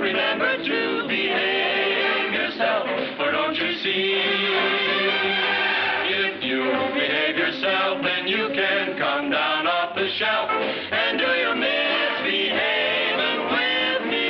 remember to behave yourself, for don't you see? If you behave yourself, then you can come down off the shelf and do your misbehaving with me.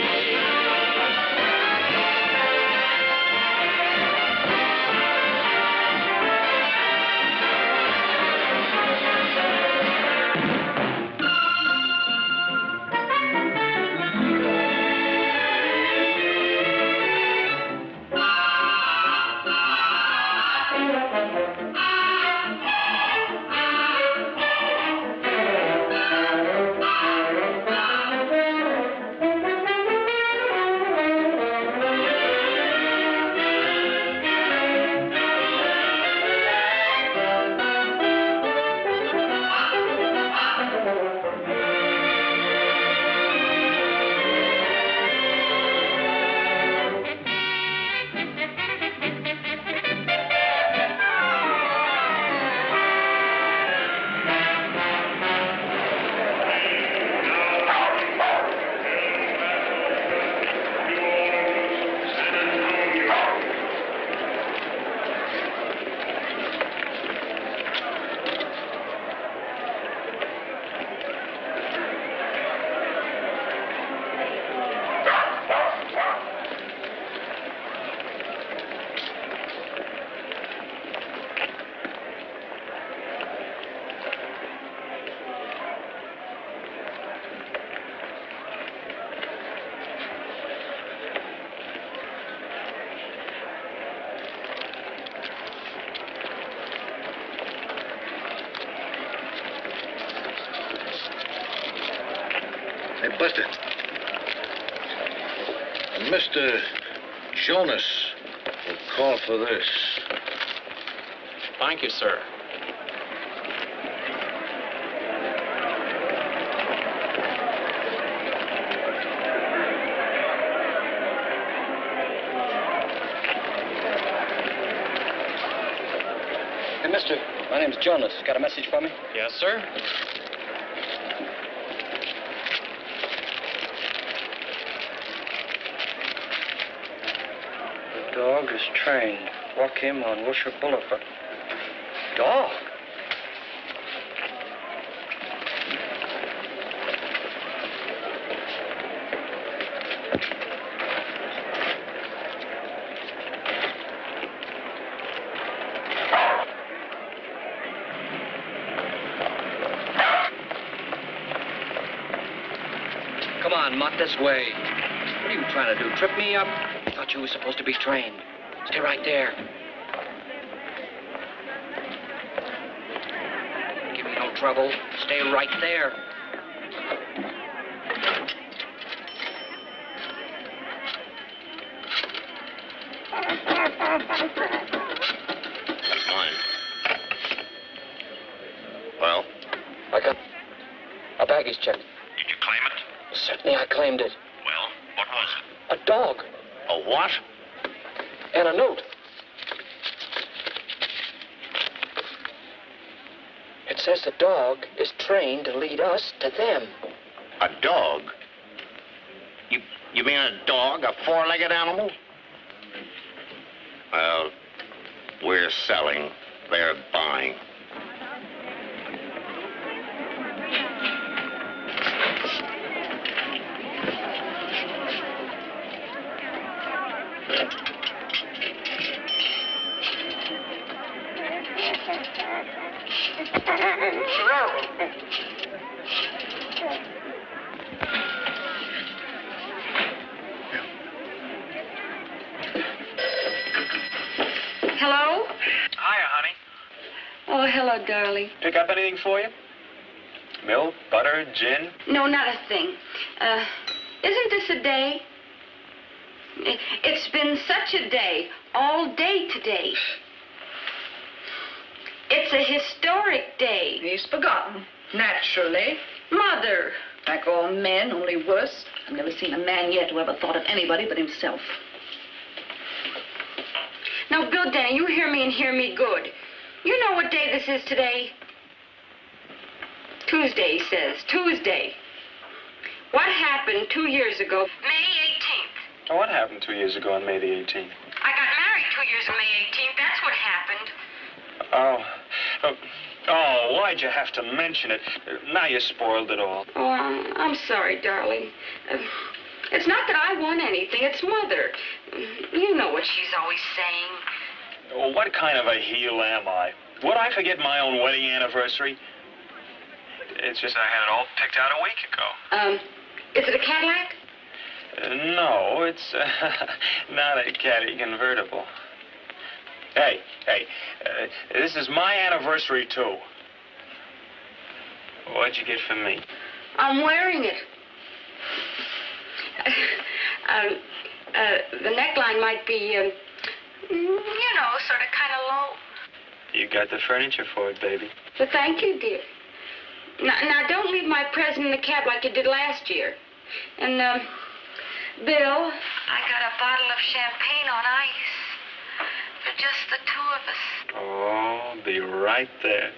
Hey, Buster. Mr. Jonas will call for this. Thank you, sir. Hey, mister, my name's Jonas. Got a message for me? Yes, sir. The dog is trained. Walk him on Wilshire Boulevard. Dog? Come on, Mutt, this way. What are you trying to do, trip me up? I thought you were supposed to be trained. Stay right there. Give me no trouble. Stay right there. That's mine. Well? I got a baggage check. Did you claim it? Certainly I claimed it. Well, what was it? A dog. A what? And a note. It says the dog is trained to lead us to them. A dog? You mean a dog, a four-legged animal? Well, we're selling. They're buying. Hello? Hiya, honey. Oh, hello, darling. Pick up anything for you? Milk, butter, gin? No, not a thing. Isn't this a day? It's been such a day, all day today. It's a historic day. He's forgotten, naturally. Mother. Like all men, only worse. I've never seen a man yet who ever thought of anybody but himself. Now, Bill Denney, you hear me and hear me good. You know what day this is today? Tuesday, he says. Tuesday. What happened 2 years ago? May What happened 2 years ago on May the 18th? I got married 2 years on May 18th. That's what happened. Oh, why'd you have to mention it? Now you spoiled it all. Oh, I'm sorry, darling. It's not that I want anything. It's Mother. You know what she's always saying. Oh, what kind of a heel am I? Would I forget my own wedding anniversary? It's just I had it all picked out a week ago. Is it a Cadillac? No, it's not a Caddy convertible. Hey, this is my anniversary, too. What'd you get for me? I'm wearing it. The neckline might be, sort of kind of low. You got the furniture for it, baby. But thank you, dear. Now, don't leave my present in the cab like you did last year. And, Bill, I got a bottle of champagne on ice for just the two of us. Oh, I'll be right there.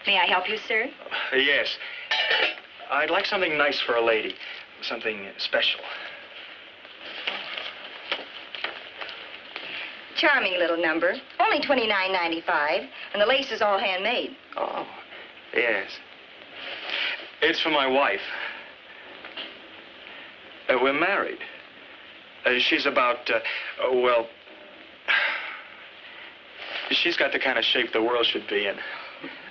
May I help you, sir? Yes. I'd like something nice for a lady. Something special. Charming little number. Only $29.95, and the lace is all handmade. Oh, yes. It's for my wife. We're married. She's about, she's got the kind of shape the world should be in.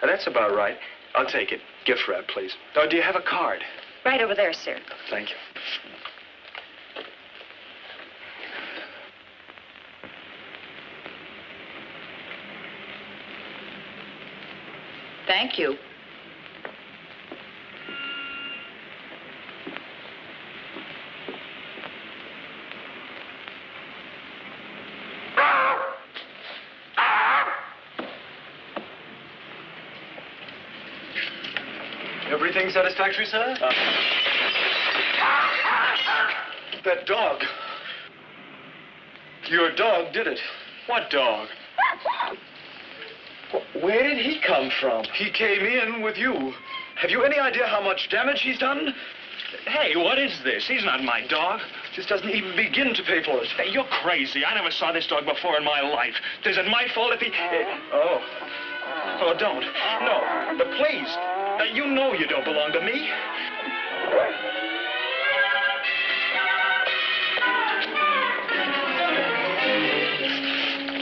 That's about right. I'll take it. Gift wrap, please. Oh, do you have a card? Right over there, sir. Thank you. Thank you. Everything satisfactory, sir? That dog. Your dog did it. What dog? Where did he come from? He came in with you. Have you any idea how much damage he's done? Hey, what is this? He's not my dog. Just doesn't even begin to pay for it. Hey, you're crazy. I never saw this dog before in my life. Is it my fault if he... Oh, don't. No, but please. You know you don't belong to me.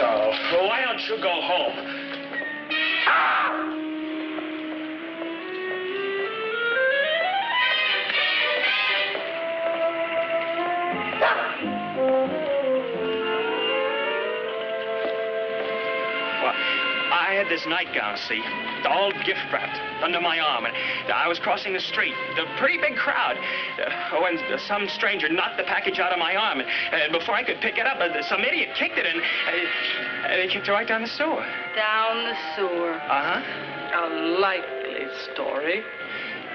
Oh, why don't you go home? I had this nightgown, see, all gift wrapped under my arm, and I was crossing the street, a pretty big crowd, when some stranger knocked the package out of my arm, and before I could pick it up, some idiot kicked it, and he kicked it right down the sewer. Down the sewer. Uh-huh. A likely story.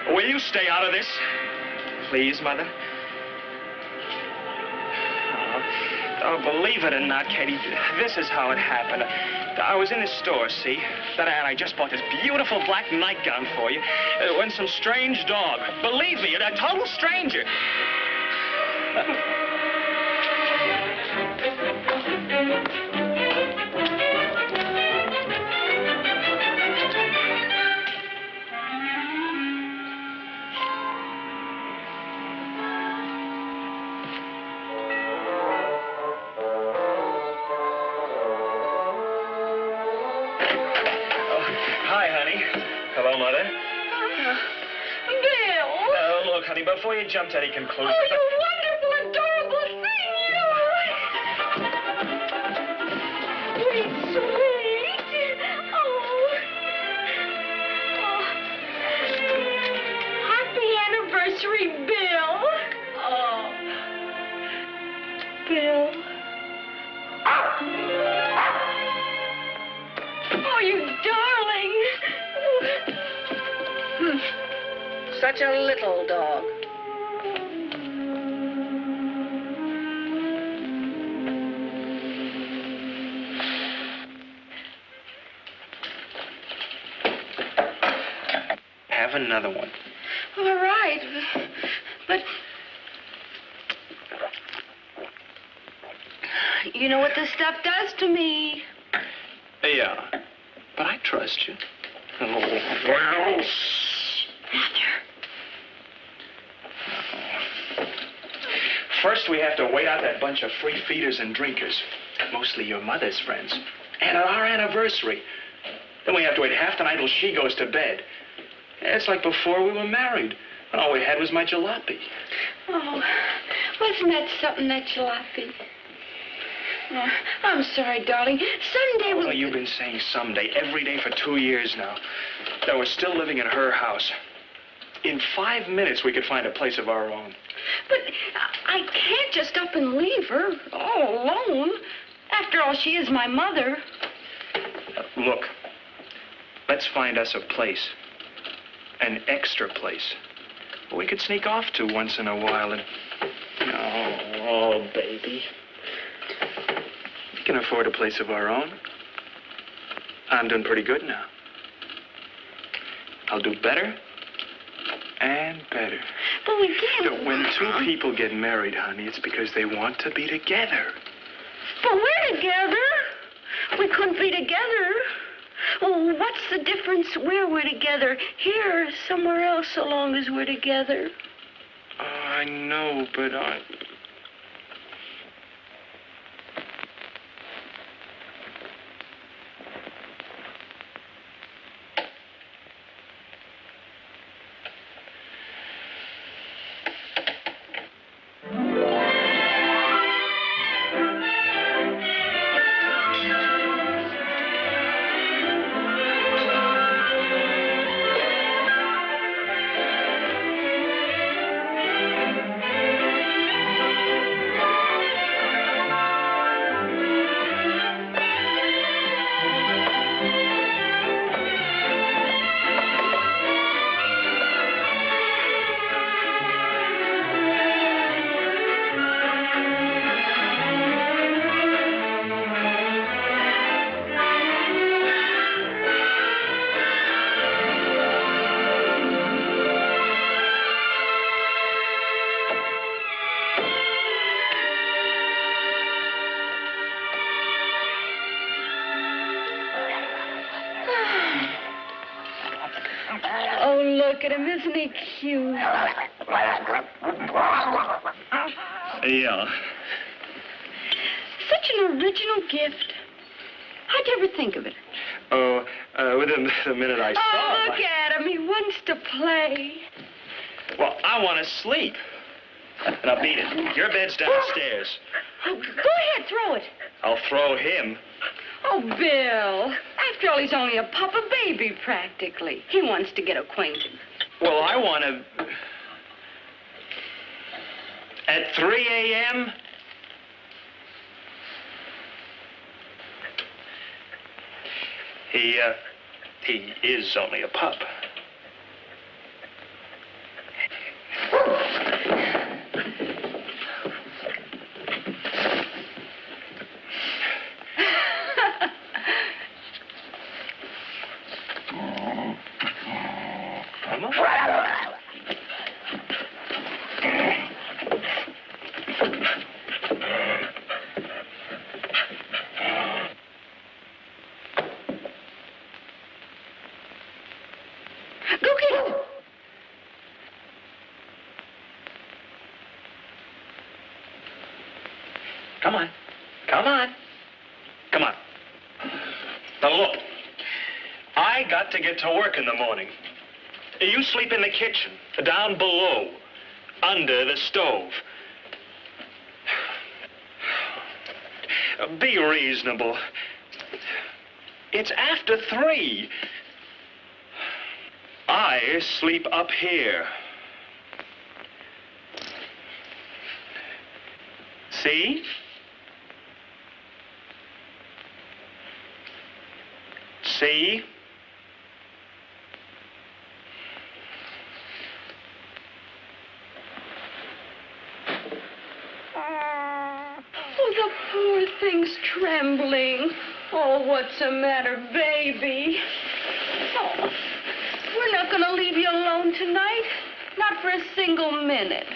Will you stay out of this? Please, Mother? Oh, believe it or not, Katie, this is how it happened. I was in the store, see? Then I just bought this beautiful black nightgown for you when some strange dog, believe me, a total stranger. Hello, Mother. Bill! Look, honey, before you jump to any conclusions... Oh, you wonderful, adorable thing, you! Sweet. Oh. Happy anniversary, Bill. Oh. Bill. Oh, you darling. Such a little dog. Have another one. All right. But... you know what this stuff does to me. Yeah, but I trust you. Oh, Mother. First, we have to wait out that bunch of free feeders and drinkers, mostly your mother's friends, and on our anniversary. Then we have to wait half the night till she goes to bed. It's like before we were married, when all we had was my jalopy. Oh, wasn't that something, that jalopy? Oh, I'm sorry, darling. Someday we'll... Oh, you've been saying someday every day for 2 years now. That we're still living in her house. In 5 minutes, we could find a place of our own. But I can't just up and leave her all alone. After all, she is my mother. Look, let's find us a place. An extra place. We could sneak off to once in a while and... Oh, baby. We can afford a place of our own. I'm doing pretty good now. I'll do better and better. But we can't... When two people get married, honey, it's because they want to be together. But we're together. We couldn't be together. Well, what's the difference where we're together? Here or somewhere else, so long as we're together. I know, but I... Oh, look at him. Isn't he cute? Yeah. Such an original gift. How'd you ever think of it? Oh, within the minute I saw Oh, it. look at him. He wants to play. Well, I want to sleep. Now, beat it. Your bed's downstairs. Oh, go ahead. Throw it. I'll throw him. Oh, Bill. After all, he's only a pup, a baby, practically. He wants to get acquainted. Well, I want to... At 3 a.m.? He is only a pup. Come on. Come on. Come on. Now, look. I got to get to work in the morning. You sleep in the kitchen, down below, under the stove. Be reasonable. It's after 3. I sleep up here. See? See? Oh, the poor thing's trembling. Oh, what's the matter, baby? Oh, we're not going to leave you alone tonight. Not for a single minute.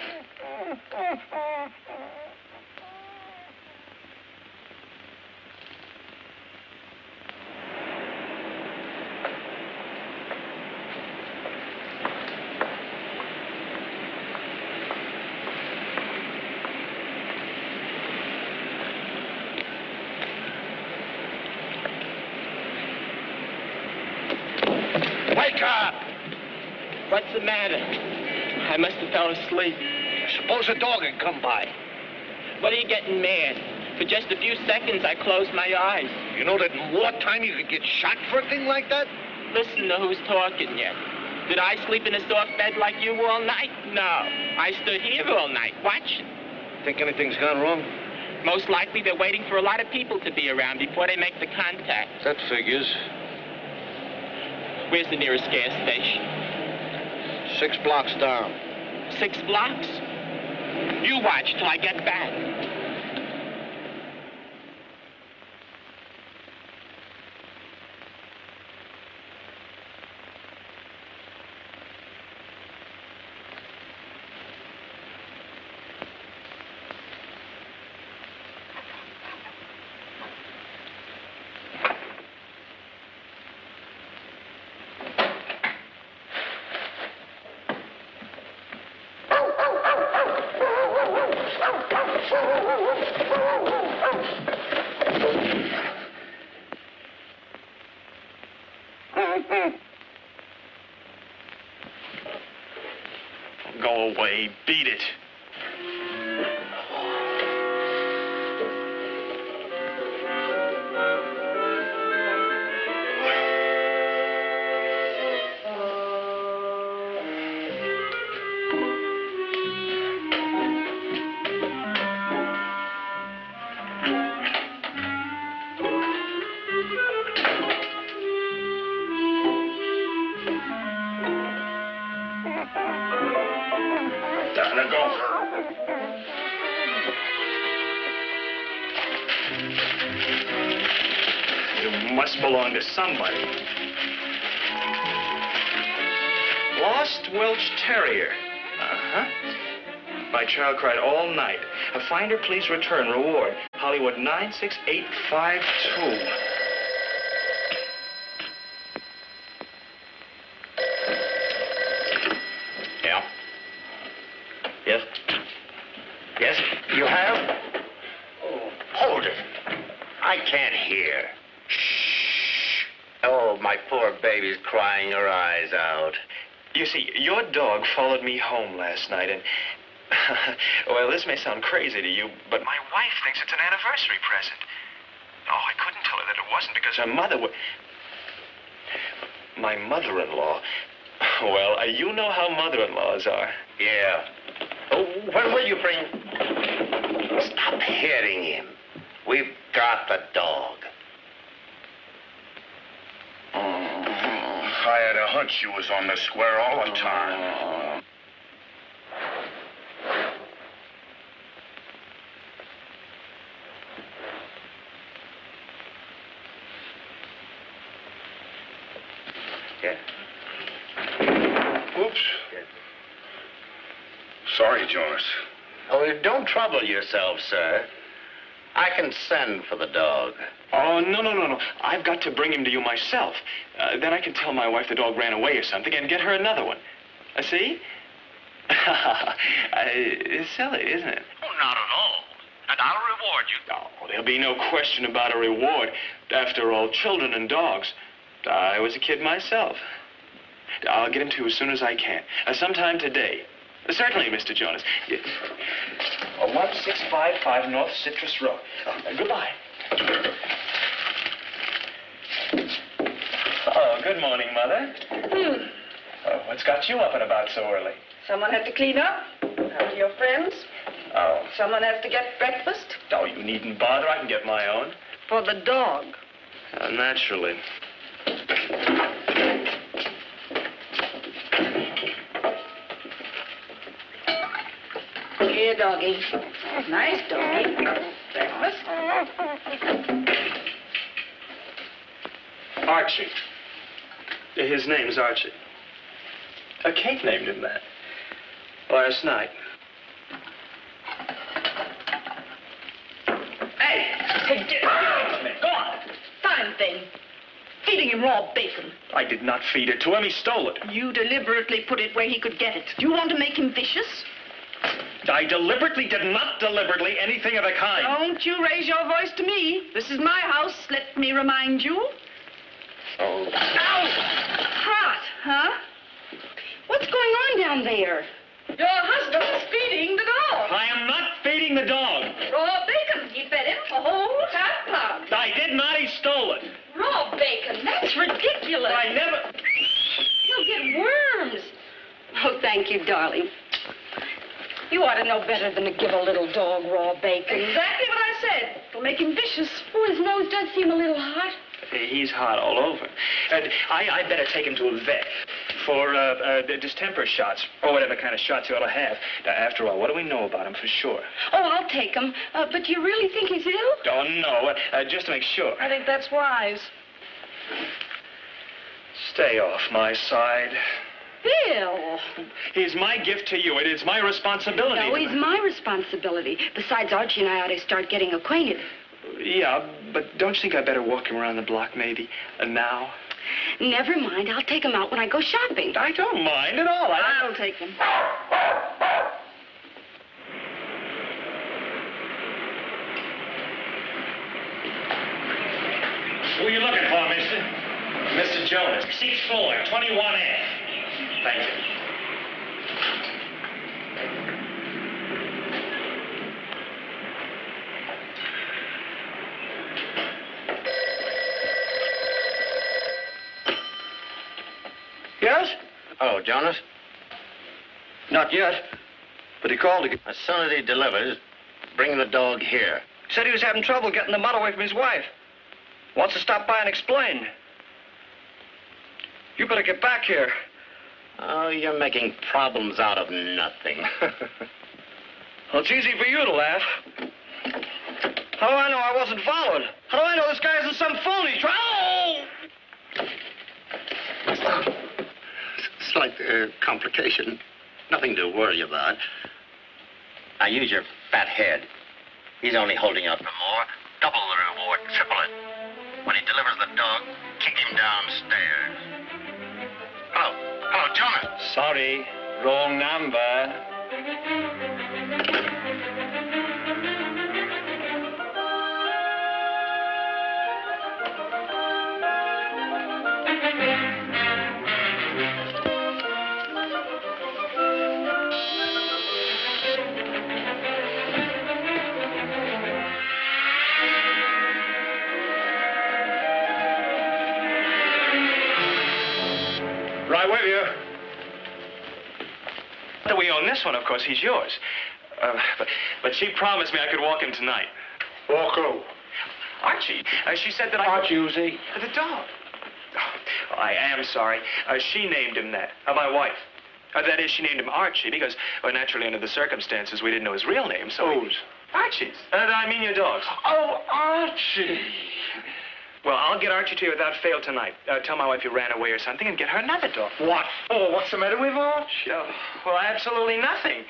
Wake up! What's the matter? I must have fell asleep. Suppose a dog had come by. What are you getting mad? For just a few seconds, I closed my eyes. You know that in wartime you could get shot for a thing like that? Listen to who's talking yet. Did I sleep in a soft bed like you all night? No. I stood here all night, watching. Think anything's gone wrong? Most likely they're waiting for a lot of people to be around before they make the contact. That figures. Where's the nearest gas station? 6 blocks down. 6 blocks? You watch till I get back. Go away. Beat it. Must belong to somebody. Lost Welsh Terrier. Uh-huh. My child cried all night. A finder, please return. Reward. Hollywood 96852. Yeah? Yes? Yes? You have? Oh, hold it. I can't hear. Oh, my poor baby's crying her eyes out. You see, your dog followed me home last night, and... well, this may sound crazy to you, but my wife thinks it's an anniversary present. Oh, I couldn't tell her that it wasn't because her mother would... My mother-in-law. Well, you know how mother-in-laws are. Yeah. Oh, when will you bring... Stop hitting him. We've got the dog. I had a hunch you was on the square all the time. Yeah. Oops. Yeah. Sorry, Jonas. Oh, don't trouble yourself, sir. I can send for the dog. Oh, no. I've got to bring him to you myself. Then I can tell my wife the dog ran away or something and get her another one. See? It's silly, isn't it? Oh, not at all. Now, and I'll reward you. Oh, there'll be no question about a reward. After all, children and dogs. I was a kid myself. I'll get him to you as soon as I can. Sometime today. Certainly, Mr. Jonas. 1655 North Citrus Road. Goodbye. Oh, good morning, Mother. Oh, what's got you up and about so early? Someone had to clean up. How are your friends? Oh. Someone has to get breakfast. Oh, you needn't bother. I can get my own. For the dog. Naturally. Here, doggy. Nice doggy. Breakfast. Archie. His name's Archie. Kate named him that. Last night. Hey, get away from me. Go on. Fine thing. Feeding him raw bacon. I did not feed it to him. He stole it. You deliberately put it where he could get it. Do you want to make him vicious? I deliberately did not deliberately anything of the kind. Don't you raise your voice to me. This is my house, let me remind you. Oh. Ow! Hot, huh? What's going on down there? Your husband's feeding the dog. I am not feeding the dog. Raw bacon. He fed him a whole half-pound. I did not. He stole it. Raw bacon? That's ridiculous. I never... He'll get worms. Oh, thank you, darling. You ought to know better than to give a little dog raw bacon. Exactly what I said. It'll make him vicious. Oh, his nose does seem a little hot. He's hot all over. I better take him to a vet for distemper shots, or whatever kind of shots he ought to have. Now, after all, what do we know about him for sure? Oh, I'll take him. But do you really think he's ill? Oh, no, just to make sure. I think that's wise. Stay off my side. Bill. He's my gift to you. It is my responsibility. No, he's my responsibility. Besides, Archie and I ought to start getting acquainted. Yeah, but don't you think I better walk him around the block, maybe? Now? Never mind. I'll take him out when I go shopping. I don't mind at all. I'll take him. Who are you looking for, mister? Mr. Jonas. 6th floor, 21F. Thank you. Yes? Oh, Jonas? Not yet. But he called again. As soon as he delivers, bring the dog here. Said he was having trouble getting the mutt away from his wife. Wants to stop by and explain. You better get back here. Oh, you're making problems out of nothing. Well, it's easy for you to laugh. How do I know I wasn't followed? How do I know this guy isn't some phony? Slight complication. Nothing to worry about. Now use your fat head. He's only holding out for more. Double the reward, triple it. When he delivers the dog, kick him downstairs. Hello, Jonas. Sorry, wrong number. Right with you. We own this one, of course. He's yours. But she promised me I could walk him tonight. Walk who? Archie. She said that I... Archie, who's he? The dog. Oh, I am sorry. She named him that. My wife. That is, she named him Archie because, well, naturally, under the circumstances, we didn't know his real name, so... Whose? Archie's. I mean your dog's. Oh, Archie. Well, I'll get Archie to you without fail tonight. Tell my wife you ran away or something and get her another dog. What for? What's the matter with Archie? Well, absolutely nothing.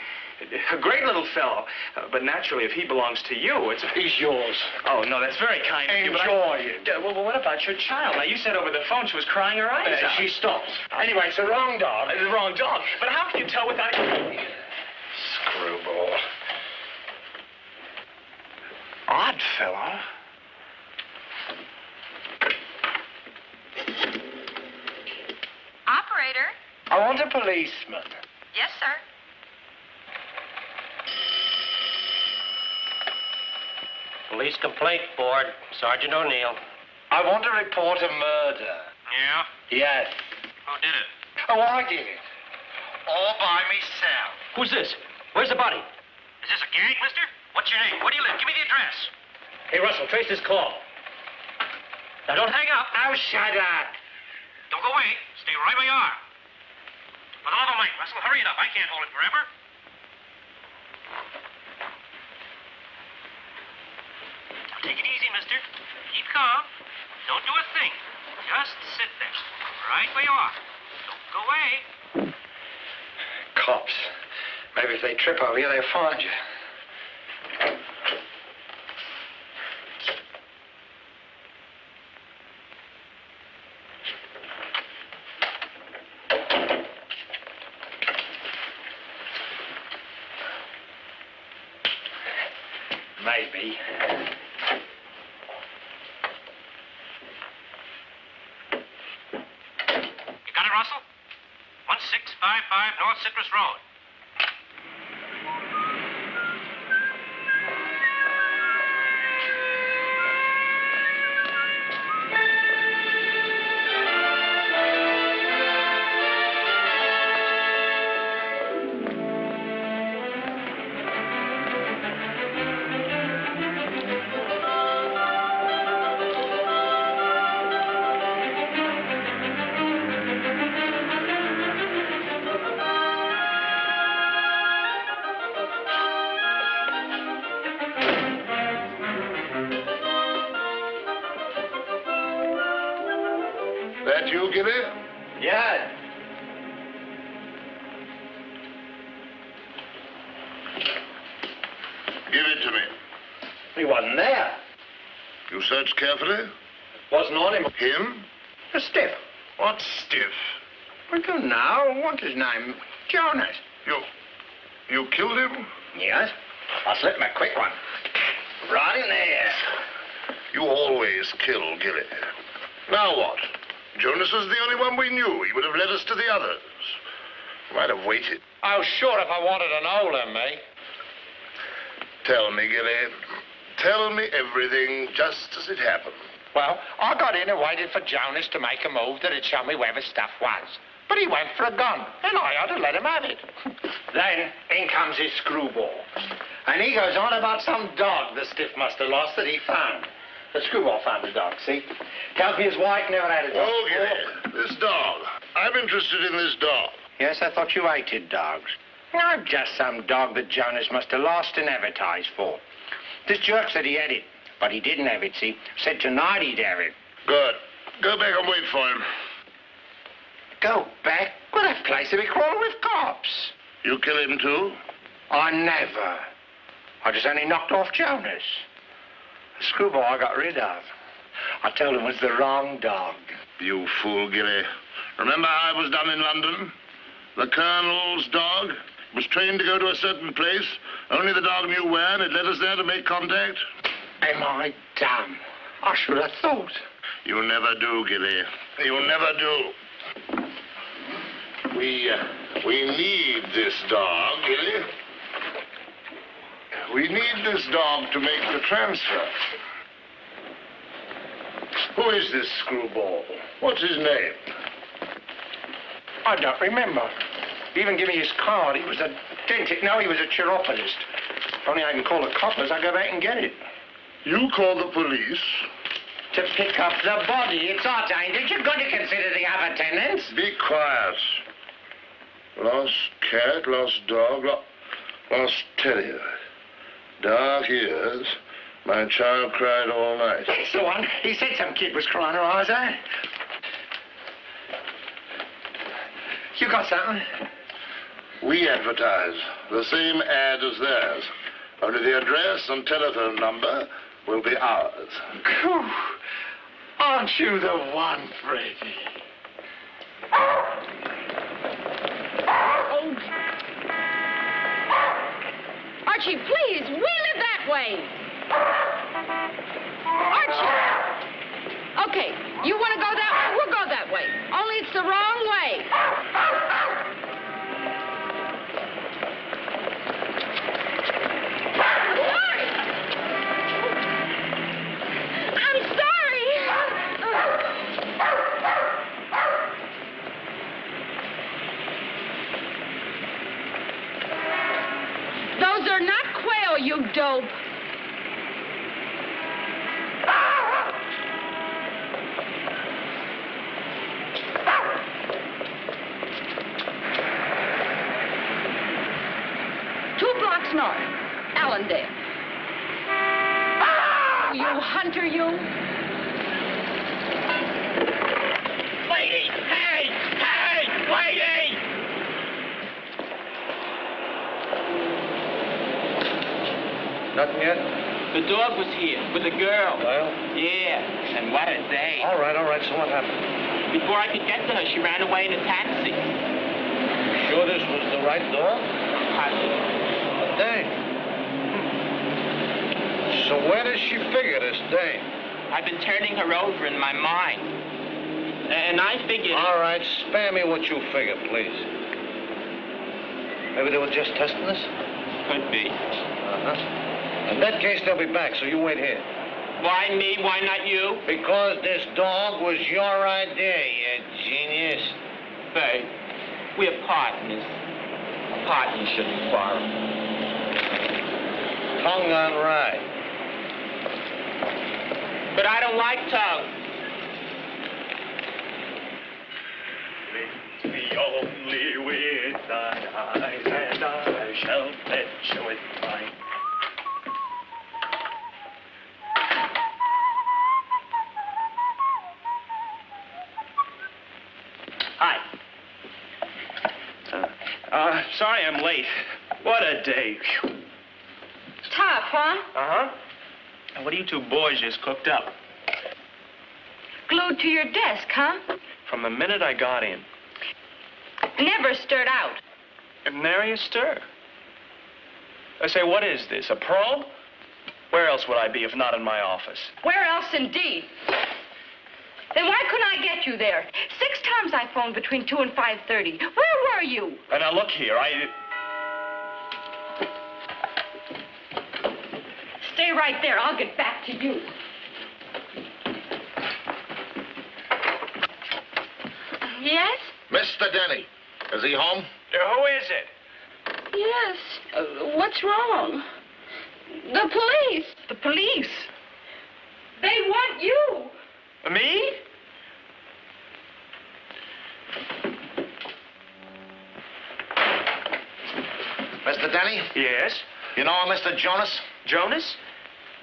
A great little fellow. But naturally, if he belongs to you, it's... He's yours. Oh, no, that's very kind of you, but Enjoy it. Well, what about your child? Now, you said over the phone she was crying her eyes out. She stopped. Anyway, it's the wrong dog. The wrong dog. But how can you tell without... Screwball. Odd fellow. Operator? I want a policeman. Yes, sir. Police Complaint Board, Sergeant O'Neill. I want to report a murder. Yeah? Yes. Who did it? Oh, I did it. All by myself. Who's this? Where's the body? Is this a gang, mister? What's your name? Where do you live? Give me the address. Hey, Russell, trace this call. Now, don't hang up. Oh, shut up. Don't go away. Stay right where you are. For the love of Mike, Russell, hurry it up. I can't hold it forever. Now, take it easy, mister. Keep calm. Don't do a thing. Just sit there. Right where you are. Don't go away. Cops. Maybe if they trip over you, they'll find you. Maybe. You got it, Russell? 1655 North Citrus Road. That you, Gilly? Yeah. Give it to me. He wasn't there. You searched carefully? Wasn't on him. Him? A stiff. What stiff? I don't know. What's his name? Jonas. You killed him? Yes. I slipped him a quick one. Right in there. You always kill, Gilly. Now what? Jonas was the only one we knew. He would have led us to the others. Might have waited. Oh, sure, if I wanted to know them, eh? Tell me, Gilly. Tell me everything just as it happened. Well, I got in and waited for Jonas to make a move that'd show me where the stuff was. But he went for a gun, and I had to let him have it. Then in comes his Screwball. And he goes on about some dog the stiff must have lost that he found. The Screwball found the dog, see? Tells me his wife never had a dog. Oh, Gilly, this dog. I'm interested in this dog. Yes, I thought you hated dogs. No, just some dog that Jonas must have lost and advertised for. This jerk said he had it, but he didn't have it, see? Said tonight he'd have it. Good. Go back and wait for him. Go back? Well, that place will be crawling with cops. You kill him too? I never. I just only knocked off Jonas. The Screwball I got rid of. I told him it was the wrong dog. You fool, Gilly. Remember how it was done in London? The Colonel's dog was trained to go to a certain place. Only the dog knew where, and it led us there to make contact. Am I dumb? I should have thought. You never do, Gilly. You never do. We need this dog, Gilly. We need this dog to make the transfer. Who is this Screwball? What's his name? I don't remember. He even gave me his card. He was a dentist. No, he was a chiropodist. If only I can call the coppers, I'll go back and get it. You call the police? To pick up the body. It's our time. Did you going to consider the other tenants? Be quiet. Lost cat, lost dog, lost terrier. Dark ears. My child cried all night. That's the one. He said some kid was crying her eyes out. You got something? We advertise the same ad as theirs. Only the address and telephone number will be ours. Whew. Aren't you the one, Freddie? Archie, please, wheel it that way. Archie! Okay, you want to go that way? We'll go that way. Only it's the wrong way. I'm sorry. Those are not quail, you dope. North, Allendale. You hunter, you. Lady! Hey! Hey! Lady! Nothing yet? The dog was here with a girl. Well? Yeah, and what a day. All right. So what happened? Before I could get to her, she ran away in a taxi. Sure this was the right dog? Positive. Dang. So where does she figure this dame? I've been turning her over in my mind. And I figured... All right, spare me what you figure, please. Maybe they were just testing us? Could be. Uh-huh. In that case, they'll be back, so you wait here. Why me? Why not you? Because this dog was your idea, you genius. Babe, we're partners. Partners shouldn't quarrel. Tongue on ride. But I don't like tongue. The only with thine eyes, and I shall fetch you with mine. Hi. Sorry I'm late. What a day. Whew. Tough, huh? Uh-huh. And what are you two boys just cooked up? Glued to your desk, huh? From the minute I got in. Never stirred out. And nary a stir. I say, what is this, a probe? Where else would I be if not in my office? Where else, indeed? Then why couldn't I get you there? 6 times I phoned between 2 and 5:30. Where were you? And now look here, Stay right there. I'll get back to you. Yes? Mr. Denney, is he home? Who is it? Yes. What's wrong? The police. The police? They want you. Me? Mr. Denney? Yes. You know a Mr. Jonas? Jonas?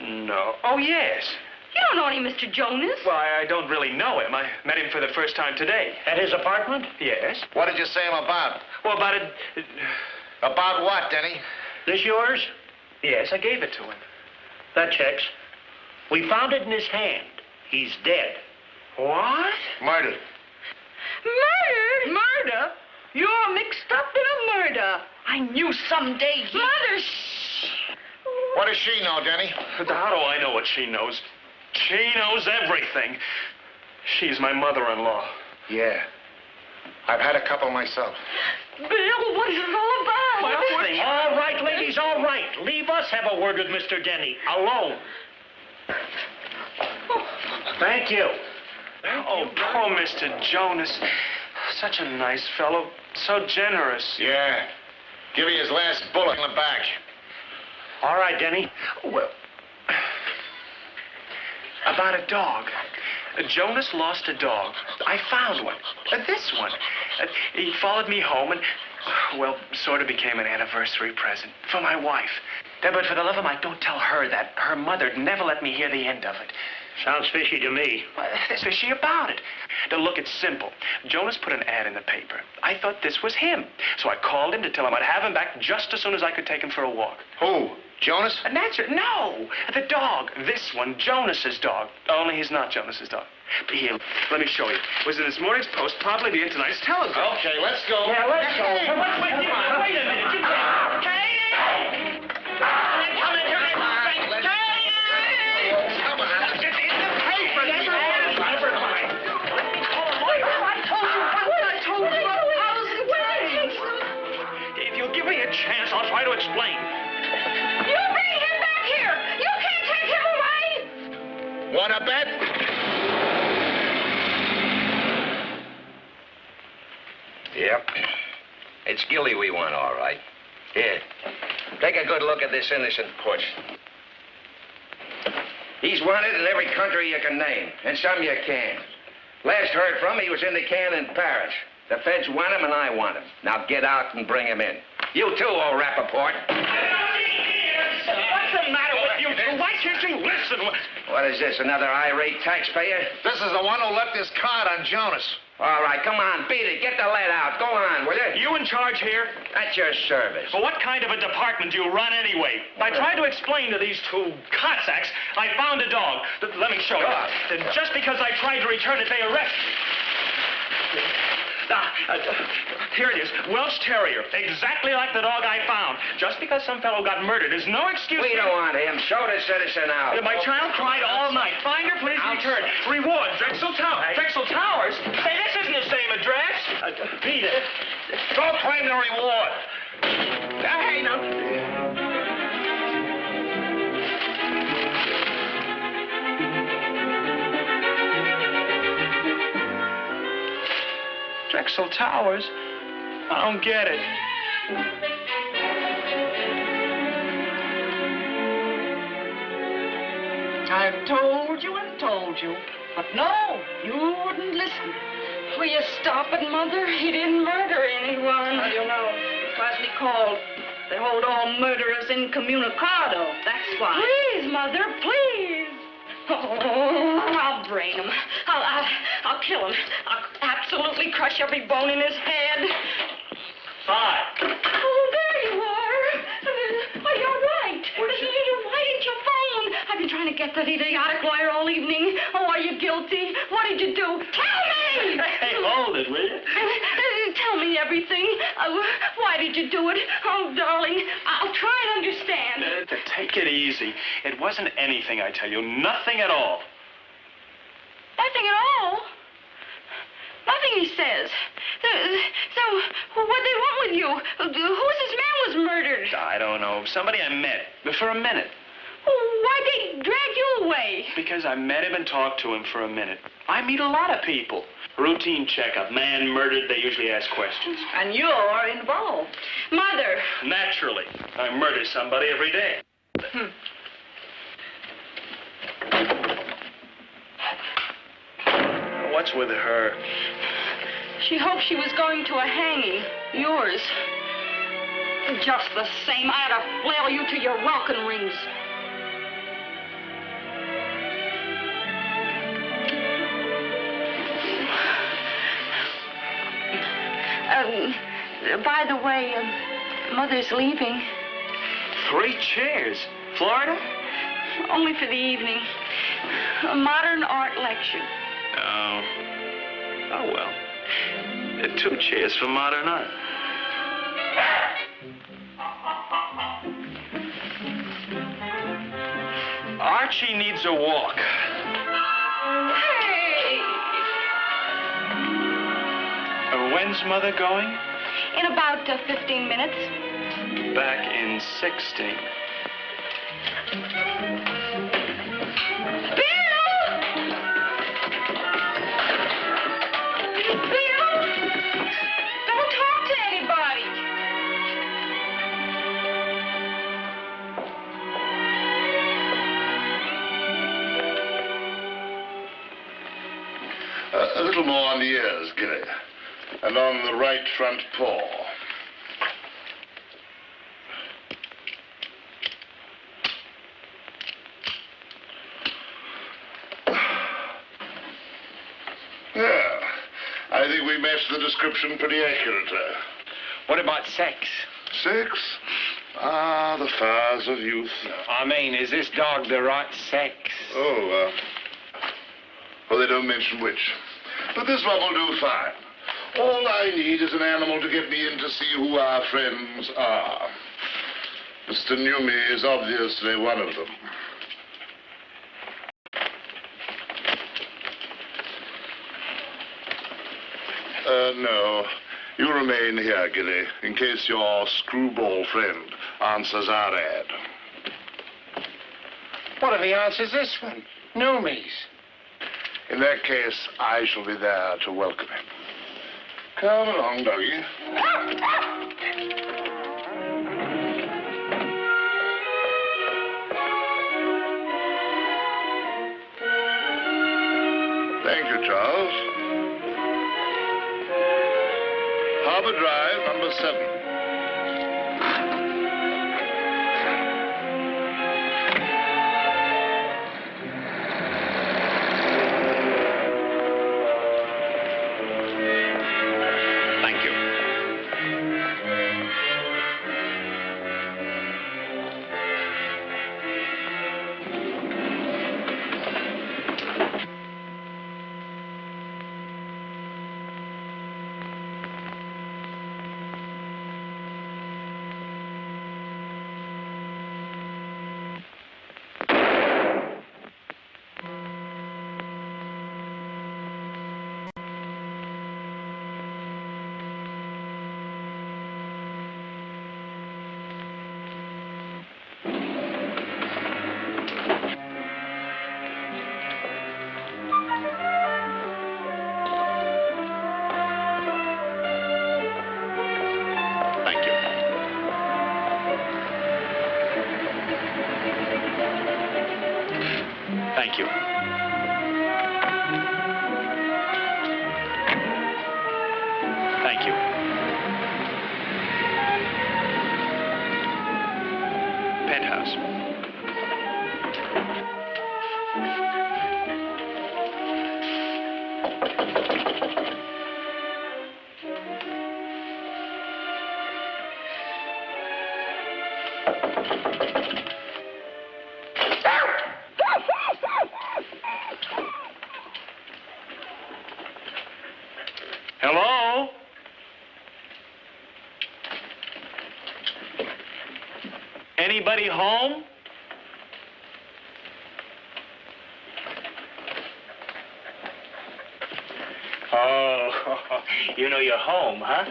No. Oh, yes. You don't know any Mr. Jonas. Well, I don't really know him. I met him for the first time today. At his apartment? Yes. What did you say him about? Well, about it... About what, Denney? This yours? Yes, I gave it to him. That checks. We found it in his hand. He's dead. What? Murdered. Murdered? Murder? You're mixed up in a murder. I knew someday he... Mother, shh. What does she know, Denney? How do I know what she knows? She knows everything. She's my mother-in-law. Yeah. I've had a couple myself. Bill, what is it all about? All right, ladies, all right. Leave us have a word with Mr. Denney. Alone. Thank you. Oh, poor Mr. Jonas. Such a nice fellow. So generous. Yeah. Give me his last bullet in the back. All right, Denney. Well, about a dog. Jonas lost a dog. I found one. This one. He followed me home and, well, sort of became an anniversary present for my wife. But for the love of Mike, don't tell her that. Her mother'd never let me hear the end of it. Sounds fishy to me. There's fishy about it. Now, look, it's simple. Jonas put an ad in the paper. I thought this was him. So I called him to tell him I'd have him back just as soon as I could take him for a walk. Who? Jonas? And that's it. No, the dog. This one, Jonas's dog. Only he's not Jonas's dog. But here, let me show you. It was in this morning's Post, probably be in tonight's Telegram. Okay, let's go. Yeah, let's go. Wait a minute. You can't. Yep. It's Gilly we want, all right. Here. Take a good look at this innocent puss. He's wanted in every country you can name, and some you can't. Last heard from, he was in the can in Paris. The feds want him, and I want him. Now get out and bring him in. You too, old Rappaport. What's the matter with you two? Why can't you listen? What is this, another irate taxpayer? This is the one who left his card on Jonas. All right, come on, beat it. Get the lead out. Go on, will you? You in charge here? At your service. Well, what kind of a department do you run anyway? I tried to explain to these two Cossacks I found a dog. Let me show you. And just because I tried to return it, they arrested me. Here it is, Welsh Terrier, exactly like the dog I found. Just because some fellow got murdered is no excuse. We don't want him. Show the citizen out. My child cried all night. Find her, please return. Reward, Drexel Towers. Drexel Towers? Say, this isn't the same address. Beat it. Don't claim the reward. Hey, now. Drexel Towers? I don't get it. I've told you and told you. But no, you wouldn't listen. Will you stop it, Mother? He didn't murder anyone. How do you know? Classically called. They hold all murderers incommunicado. That's why. Please, Mother, please. Oh, I'll brain him. I'll kill him. I'll absolutely crush every bone in his head. 5. Oh, there you are. Oh, you're right. Why didn't you phone? I've been trying to get that idiotic lawyer all evening. Oh, are you guilty? What did you do? Tell me! Hey, hold it, will you? Tell me everything. Why did you do it? Oh, darling, I'll try and understand. Take it easy. It wasn't anything, I tell you. Nothing at all. Nothing at all? Nothing, he says. So what they want with you? Who's this man was murdered? I don't know. Somebody I met. For a minute. Why'd they drag you away? Because I met him and talked to him for a minute. I meet a lot of people. Routine checkup. Man murdered, they usually ask questions. And you're involved. Mother. Naturally. I murder somebody every day. What's with her? She hoped she was going to a hanging. Yours. Just the same, I ought to flail you to your welcome rings. By the way, Mother's leaving. 3 chairs. Florida? Only for the evening. A modern art lecture. Oh. Oh, well. 2 chairs for modern art. Archie needs a walk. Hey! When's Mother going? In about 15 minutes. Back in 16. A little more on the ears, Gilly. And on the right front paw. Yeah. I think we matched the description pretty accurately. What about sex? Sex? Ah, the fires of youth. I mean, is this dog the right sex? Oh, well, they don't mention which. But this one will do fine. All I need is an animal to get me in to see who our friends are. Mr. Newmy is obviously one of them. No. You remain here, Gilly, in case your screwball friend answers our ad. What if he answers this one? Newmy's. In that case, I shall be there to welcome him. Come along, doggy. Thank you, Charles. Harbor Drive, number 7. Thank you. Thank you. Penthouse. Hello? Anybody home? Oh, you know you're home, huh?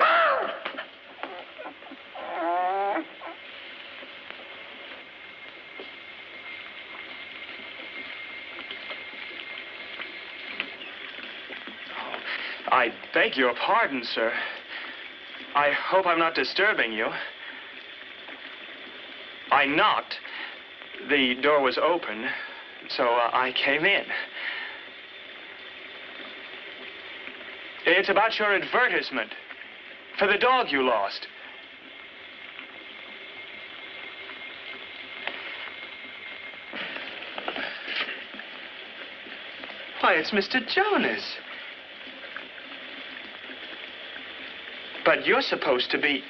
I beg your pardon, sir. I hope I'm not disturbing you. I knocked. The door was open, so I came in. It's about your advertisement for the dog you lost. Why, it's Mr. Jonas. But you're supposed to be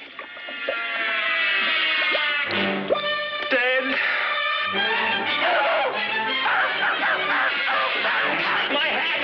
dead. My hat!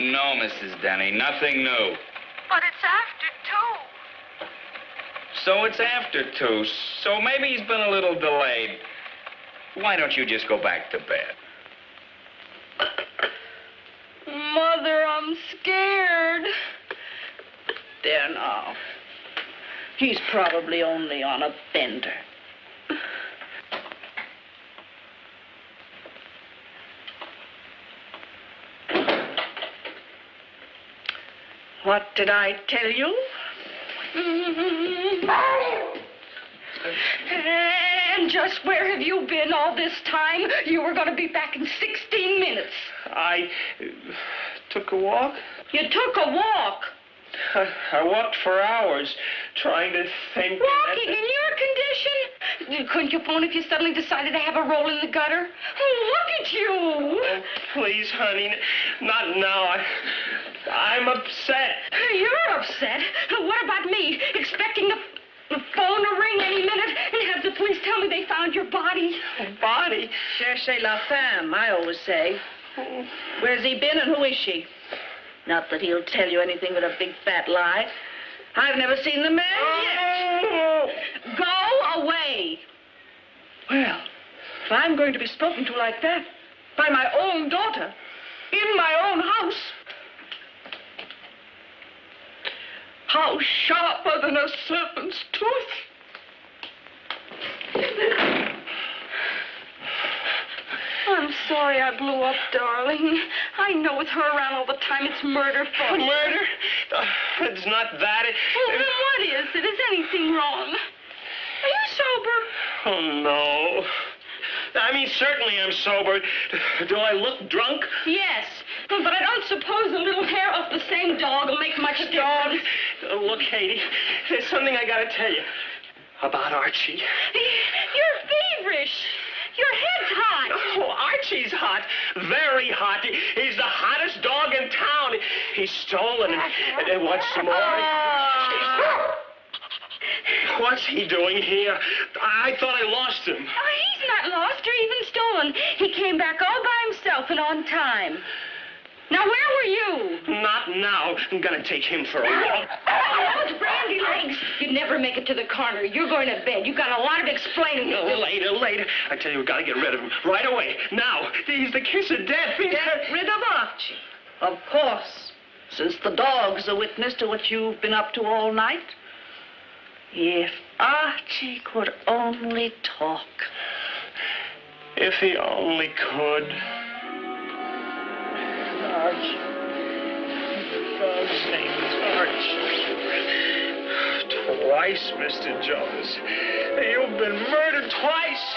No, Mrs. Denney, nothing new. But it's after 2. So it's after 2, so maybe he's been a little delayed. Why don't you just go back to bed? Mother, I'm scared. There now. He's probably only on a bender. What did I tell you? And just where have you been all this time? You were going to be back in 16 minutes. I took a walk. You took a walk? I walked for hours, trying to think. Walking in your condition? Couldn't you phone if you suddenly decided to have a roll in the gutter? Oh, look at you. Oh, please, honey, not now. I'm upset. You're upset? What about me? Expecting the phone to ring any minute and have the police tell me they found your body? Body? Cherchez la femme, I always say. Where's he been and who is she? Not that he'll tell you anything but a big fat lie. I've never seen the man yet. Go away. Well, if I'm going to be spoken to like that by my own daughter in my own house, how sharper than a serpent's tooth. I'm sorry I blew up, darling. I know with her around all the time, it's murder for you. Murder? It's not that. Well, then what is it? Is anything wrong? Are you sober? Oh, no. I mean, certainly I'm sober. Do I look drunk? Yes, but I don't suppose a little hair off the same dog will make much difference. Look, Katie, there's something I gotta tell you about Archie. You're feverish. Your head's hot. Oh, Archie's hot. Very hot. He's the hottest dog in town. He's stolen and wants some more. What's he doing here? I thought I lost him. Oh, he's not lost or even stolen. He came back all by himself and on time. Now, where were you? Not now. I'm gonna take him for a walk. Oh, those brandy legs. You'd never make it to the corner. You're going to bed. You've got a lot of explaining to do. Later. I tell you, we've got to get rid of him. Right away. Now. He's the kiss of death. Get rid of Archie. Of course. Since the dog's a witness to what you've been up to all night. If Archie could only talk. If he only could. Archie. The dog's name is Archie. Twice, Mr. Jones. You've been murdered twice.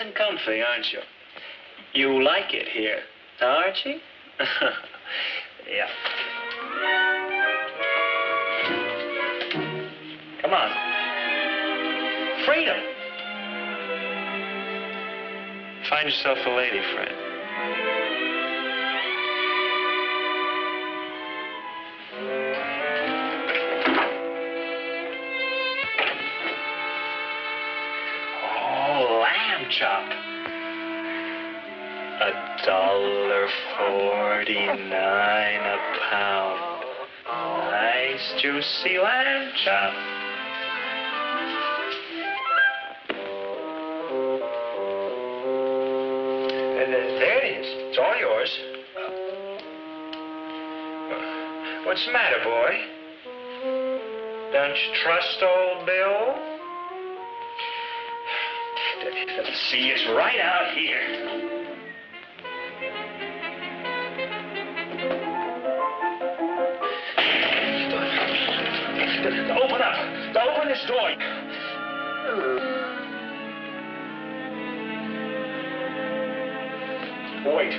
And comfy, aren't you? You like it here, Archie? Yeah. Come on. Freedom. Find yourself a lady friend. Chop. $1.49 a pound. Nice juicy lamb chop. And there it is. It's all yours. What's the matter, boy? Don't you trust old Bill? See, it's right out here. Open up. Open this door. Wait.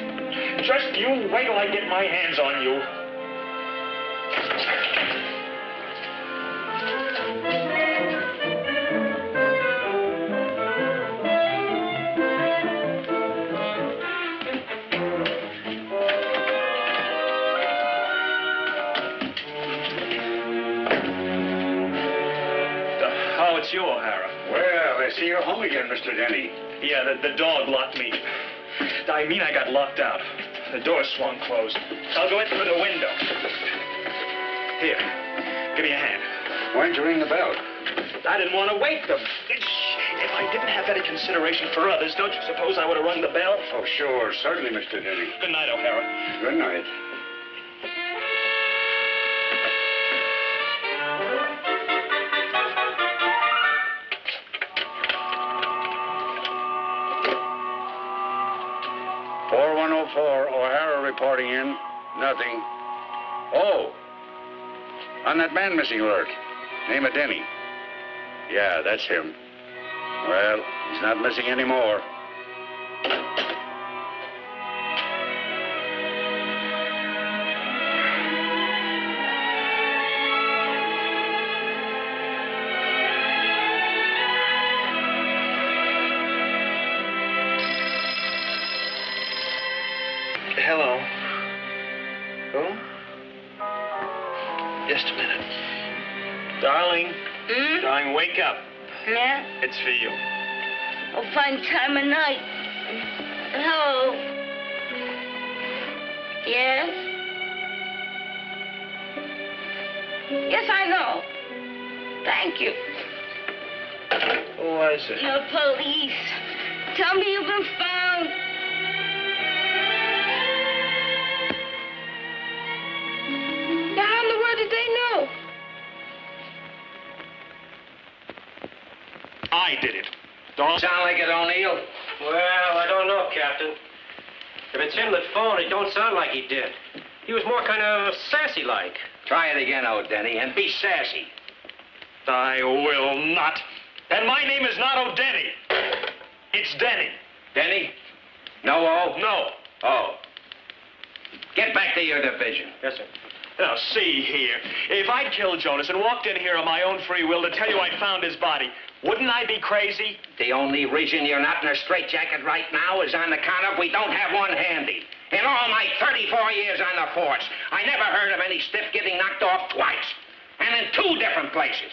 Just you wait till I get my hands on you. It's you, O'Hara. Well, I see you're home again, Mr. Denney. Yeah, the dog locked me. I mean, I got locked out. The door swung closed. I'll go in through the window. Here, give me a hand. Why didn't you ring the bell? I didn't want to wake them. If I didn't have any consideration for others, don't you suppose I would have rung the bell? Oh, sure. Certainly, Mr. Denney. Good night, O'Hara. Good night. O'Hara reporting in. Nothing. Oh. On that man missing alert. Name of Denney. Yeah, that's him. Well, he's not missing anymore. Hello. Who? Just a minute. Darling. Darling, wake up. Yeah? It's for you. Oh, fine time of night. Hello? Yes? Yes, I know. Thank you. Who was it? The police. Tell me you've been found. Now, how in the world did they know? I did it. Don't sound like it, O'Neill. Well, I don't know, Captain. If it's him that phoned, it don't sound like he did. He was more kind of sassy-like. Try it again, O'Denney, and be sassy. I will not. And my name is not O'Denney. It's Denney. Denney? No O? No. Oh. Get back to your division. Yes, sir. Now, see here. If I'd killed Jonas and walked in here on my own free will to tell you I'd found his body, wouldn't I be crazy? The only reason you're not in a straitjacket right now is on account of we don't have one handy. In all my 34 years on the force, I never heard of any stiff getting knocked off twice. And in 2 different places.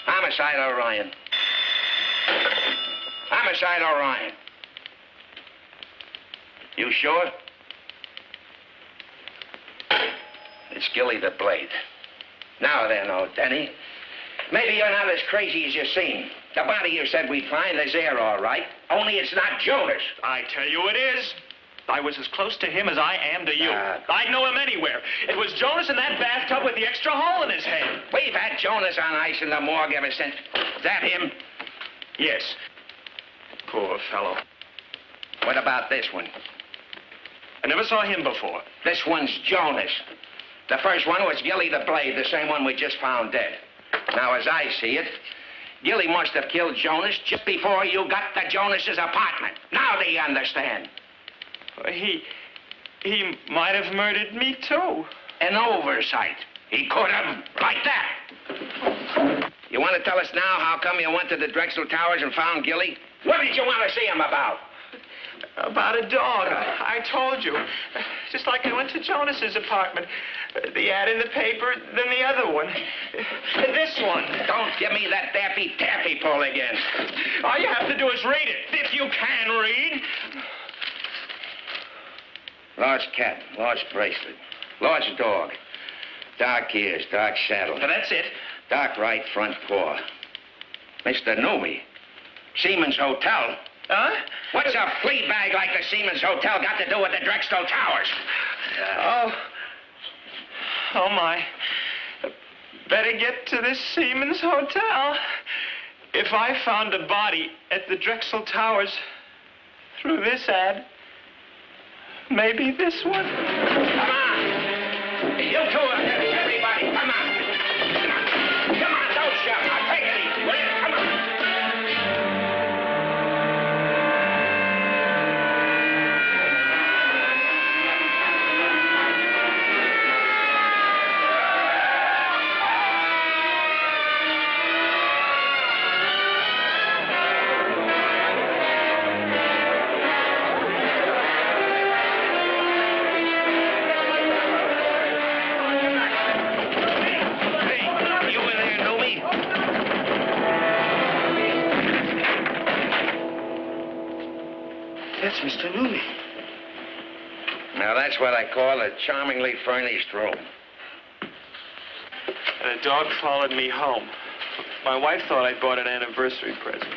Homicide Orion. Homicide Orion. You sure? It's Gilly the Blade. Now then, O'Denney. Maybe you're not as crazy as you seem. The body you said we'd find is there, all right. Only it's not Jonas. I tell you it is. I was as close to him as I am to you. I'd know him anywhere. It was Jonas in that bathtub with the extra hole in his head. We've had Jonas on ice in the morgue ever since. Is that him? Yes. Poor fellow. What about this one? I never saw him before. This one's Jonas. The first one was Gilly the Blade, the same one we just found dead. Now, as I see it, Gilly must have killed Jonas just before you got to Jonas's apartment. Now do you understand? He might have murdered me, too. An oversight. He could have, like that. You want to tell us now how come you went to the Drexel Towers and found Gilly? What did you want to see him about? About a dog. I told you. Just like I went to Jonas's apartment. The ad in the paper, then the other one. This one. Don't give me that Daffy Taffy pull again. All you have to do is read it, if you can read. Lost cat, lost bracelet, lost dog. Dark ears, dark saddle. Now, that's it. Dark right front paw. Mr. Noomy. Seaman's Hotel. Huh? What's a flea bag like the Seaman's Hotel got to do with the Drexel Towers? Oh, my. Better get to this Seaman's Hotel. If I found a body at the Drexel Towers through this ad, maybe this one. Come on. You two are here, everybody. Come on. Come on, don't shout. Now, take it easy, will you? Come on. That's Mr. Noomy. Now, that's what I call a charmingly furnished room. And a dog followed me home. My wife thought I bought an anniversary present.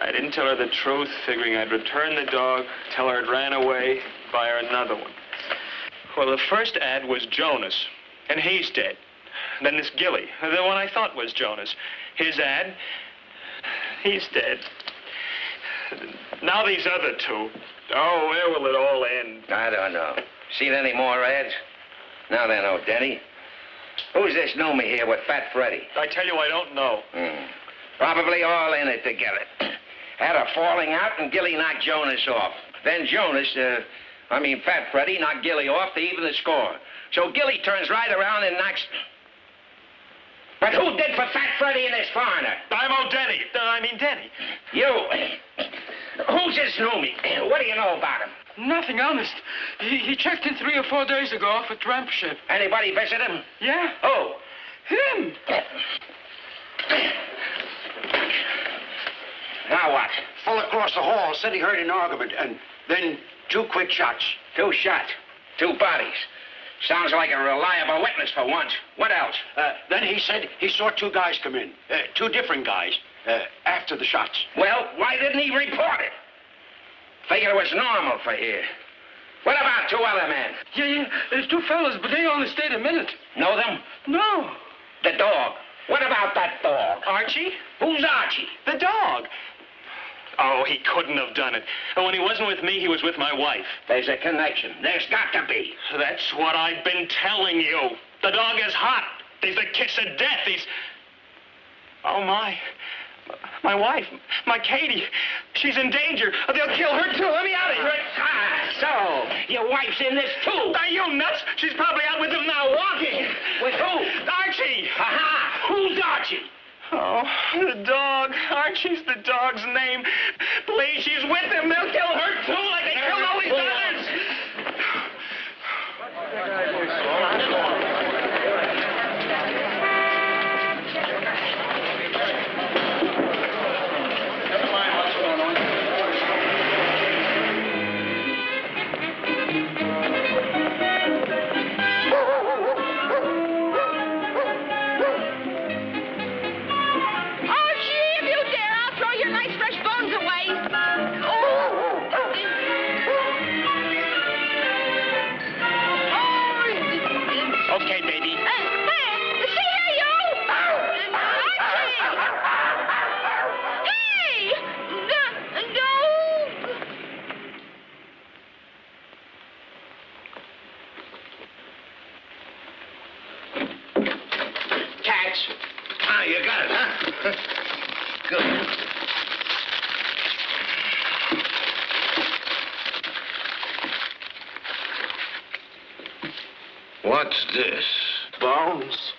I didn't tell her the truth, figuring I'd return the dog, tell her it ran away, buy her another one. Well, the first ad was Jonas, and he's dead. Then this Gilly, the one I thought was Jonas. His ad, he's dead. Now these other two. Oh, where will it all end? I don't know. Seen any more ads? Now then, oh, Denney. Who's this know me here with Fat Freddy? I tell you, I don't know. Probably all in it together. Had a falling out and Gilly knocked Jonas off. Then Fat Freddy knocked Gilly off to even the score. So Gilly turns right around and knocks... But who did for Fat Freddy and this foreigner? I'm Denney. Denney. You. Who's this know me? What do you know about him? Nothing, honest. He checked in 3 or 4 days ago off a tramp ship. Anybody visit him? Yeah. Who? Him. Now what? Full across the hall said he heard an argument, and then 2 quick shots. 2 shots. 2 bodies. Sounds like a reliable witness for once. What else? Then he said he saw 2 guys come in. 2 different guys. After the shots. Well, why didn't he report it? Figured it was normal for here. What about 2 other men? Yeah. There's 2 fellas, but they only stayed a minute. Know them? No. The dog. What about that dog? Archie? Who's Archie? The dog. Oh, he couldn't have done it. And when he wasn't with me, he was with my wife. There's a connection. There's got to be. That's what I've been telling you. The dog is hot. He's the kiss of death. He's... Oh, my wife, my Katie, she's in danger. They'll kill her, too. Let me out of here. So, your wife's in this, too. Are you nuts? She's probably out with him now, walking. With who? Archie. Aha! Who's Archie? Oh, the dog. Archie's the dog's name. Please, she's with him. They'll kill her, too, like they killed all these others. Okay, baby. See here, you! Hey! No! Catch. Ah, you got it, huh? Good. What's this? Bones.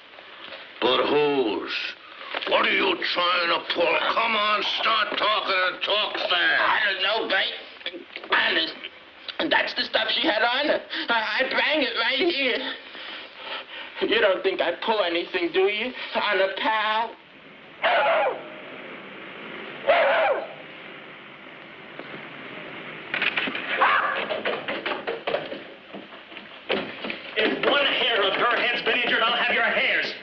But whose? What are you trying to pull? Come on, start talking and talk fast. I don't know, babe. Honest. That's the stuff she had on her. I bang it right here. You don't think I pull anything, do you? On a pal? If one hair of her head's been injured, I'll have your heads,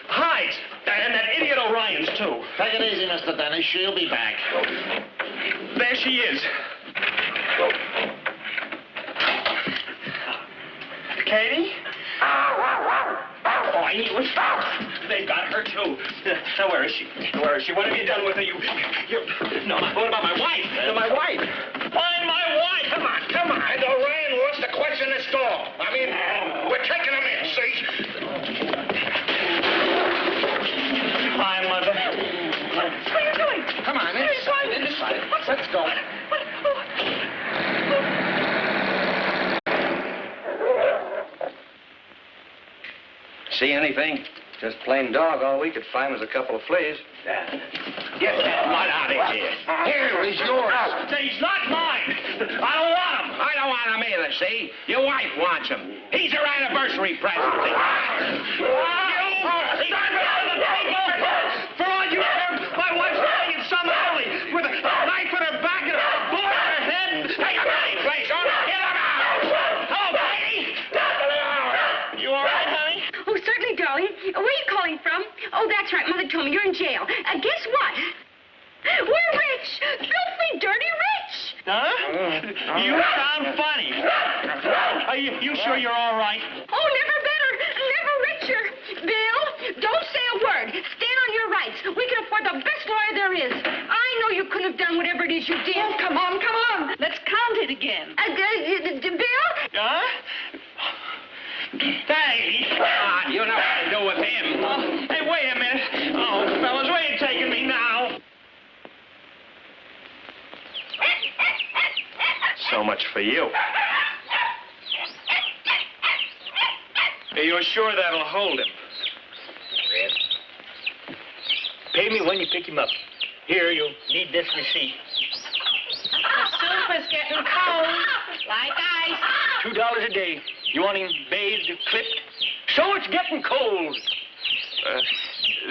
hides, and that idiot Orion's, too. Take it easy, Mr. Denney. She'll be back. There she is. Katie? Oh, I knew it. They've got her, too. Now, where is she? Where is she? What have you done with her? No, what about my wife? My wife. Find my wife. Come on. And Orion wants to question this dog. I mean, we're taking him in, see? Hi, Mother. What are you doing? Come on, inside. Let's go. See anything? Just plain dog. All we could find was a couple of fleas. Get that mud out of here. Here, he's yours. He's not mine. I don't want him. I don't want him either, see? Your wife wants him. He's her anniversary present. For all you care, my wife's lying in some alley with a knife in her back and a bullet in her head. Take him any place. Get him out. Oh, Katie! You all right, honey? Oh, certainly, darling. Where are you calling from? Oh, that's right. Mother told me you're in jail. Guess what? We're rich. Filthy, dirty rich. Huh? You sound funny. Are you sure you're all right? Oh, never better. Never richer. Bill, don't say a word. Stand on your rights. We can afford the best lawyer there is. I know you couldn't have done whatever it is you did. Oh, come on, come on. Let's count it again. Bill? Huh? Hey, you know what to do with him. Hey, wait a minute. Oh, fellas, where are you taking me now? So much for you. Are you sure that'll hold him? Pay me when you pick him up. Here, you'll need this receipt. The soup is getting cold. Like ice. $2 a day. You want him bathed, clipped? So it's getting cold.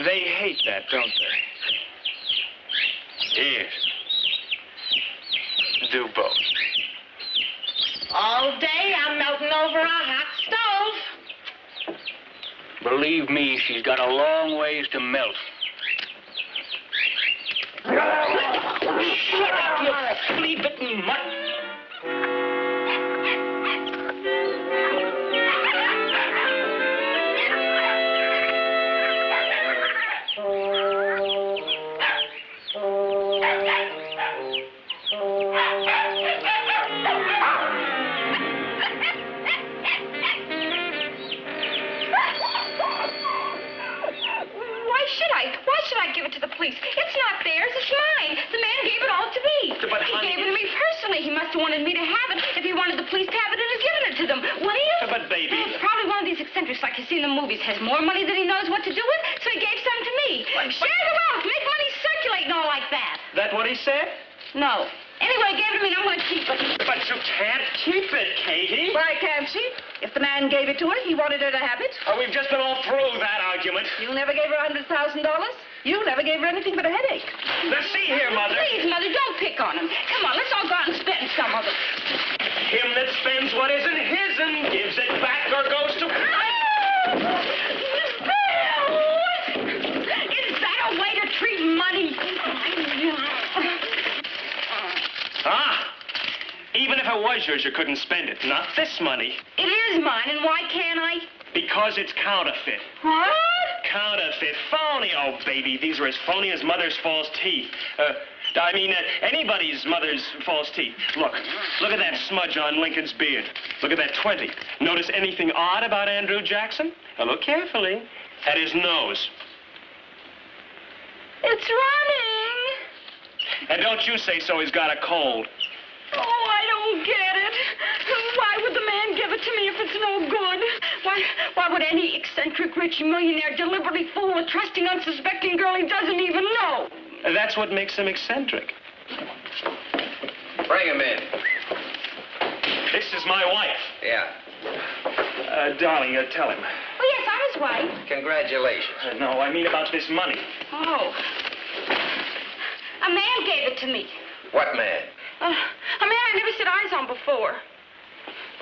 They hate that, don't they? Here. Do both. All day I'm melting over a hot stove. Believe me, she's got a long ways to melt. Shut up, you flea-bitten mutt. Why should I give it to the police? It's not theirs, it's mine. The man gave it all to me. But, he honey, gave it to me personally. He must have wanted me to have it. If he wanted the police to have it, he'd have given it to them. Wouldn't he? But, baby... It's probably one of these eccentrics like you see in the movies. Has more money than he knows what to do with, so he gave some to me. Share the wealth, make money circulate and all like that. That what he said? No. Anyway, he gave it to me and I'm going to keep it. But you can't keep it, Katie. Why can't she? If the man gave it to her, he wanted her to have it. Oh, we've just been all through that argument. You never gave her $100,000? You never gave her anything but a headache. Now, see here, Mother. Please, Mother, don't pick on him. Come on, let's all go out and spend some of it. Him that spends what isn't his and gives it back or goes to... Bill! Is that a way to treat money? Even if it was yours, you couldn't spend it. Not this money. It is mine, and why can't I? Because it's counterfeit. What? Counterfeit. Phony. Oh, baby, these are as phony as mother's false teeth. Anybody's mother's false teeth. Look at that smudge on Lincoln's beard. Look at that 20. Notice anything odd about Andrew Jackson? Now, look carefully. At his nose. It's running. And don't you say so, he's got a cold. Oh, I don't get it. Why would the man give it to me if it's no good? Why would any eccentric rich millionaire deliberately fool a trusting, unsuspecting girl he doesn't even know? That's what makes him eccentric. Bring him in. This is my wife. Yeah. Darling, tell him. Oh, yes, I'm his wife. Congratulations. No, I mean about this money. Oh. A man gave it to me. What man? A man I never set eyes on before.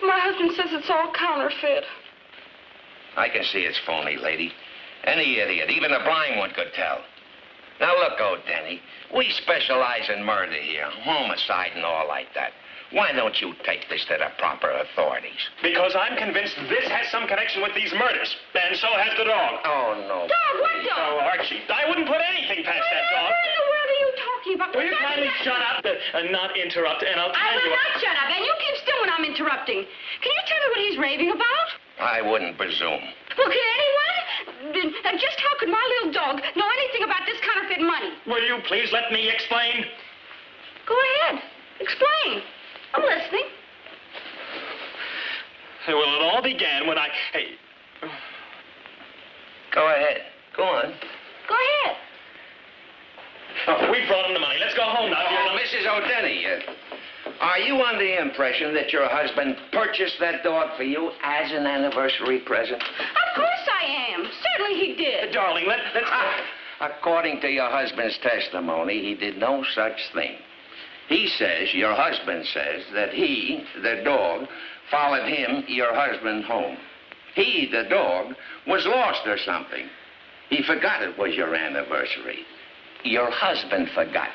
My husband says it's all counterfeit. I can see it's phony, lady. Any idiot, even a blind one could tell. Now look, Denney, we specialize in murder here, homicide and all like that. Why don't you take this to the proper authorities? Because I'm convinced this has some connection with these murders, and so has the dog. Oh, no. Dog? What dog? Oh, Archie, I wouldn't put anything past that dog. What in the world are you talking about? Will you kindly shut up and not interrupt, and I'll tell I you... will not shut up, and you keep still when I'm interrupting. Can you tell me what he's raving about? I wouldn't presume. Well, can anyone? Just how could my little dog know anything about this counterfeit money? Will you please let me explain? Go ahead. Explain. I'm listening. Well, it all began when I... Hey. Go ahead. Go on. Go ahead. Oh, we brought him the money. Let's go home now. Mrs. Denney, are you under the impression that your husband purchased that dog for you as an anniversary present? Of course I am. Certainly he did. Darling, let's... According to your husband's testimony, he did no such thing. He says, your husband says, that he, the dog, followed him, your husband, home. He, the dog, was lost or something. He forgot it was your anniversary. Your husband forgot,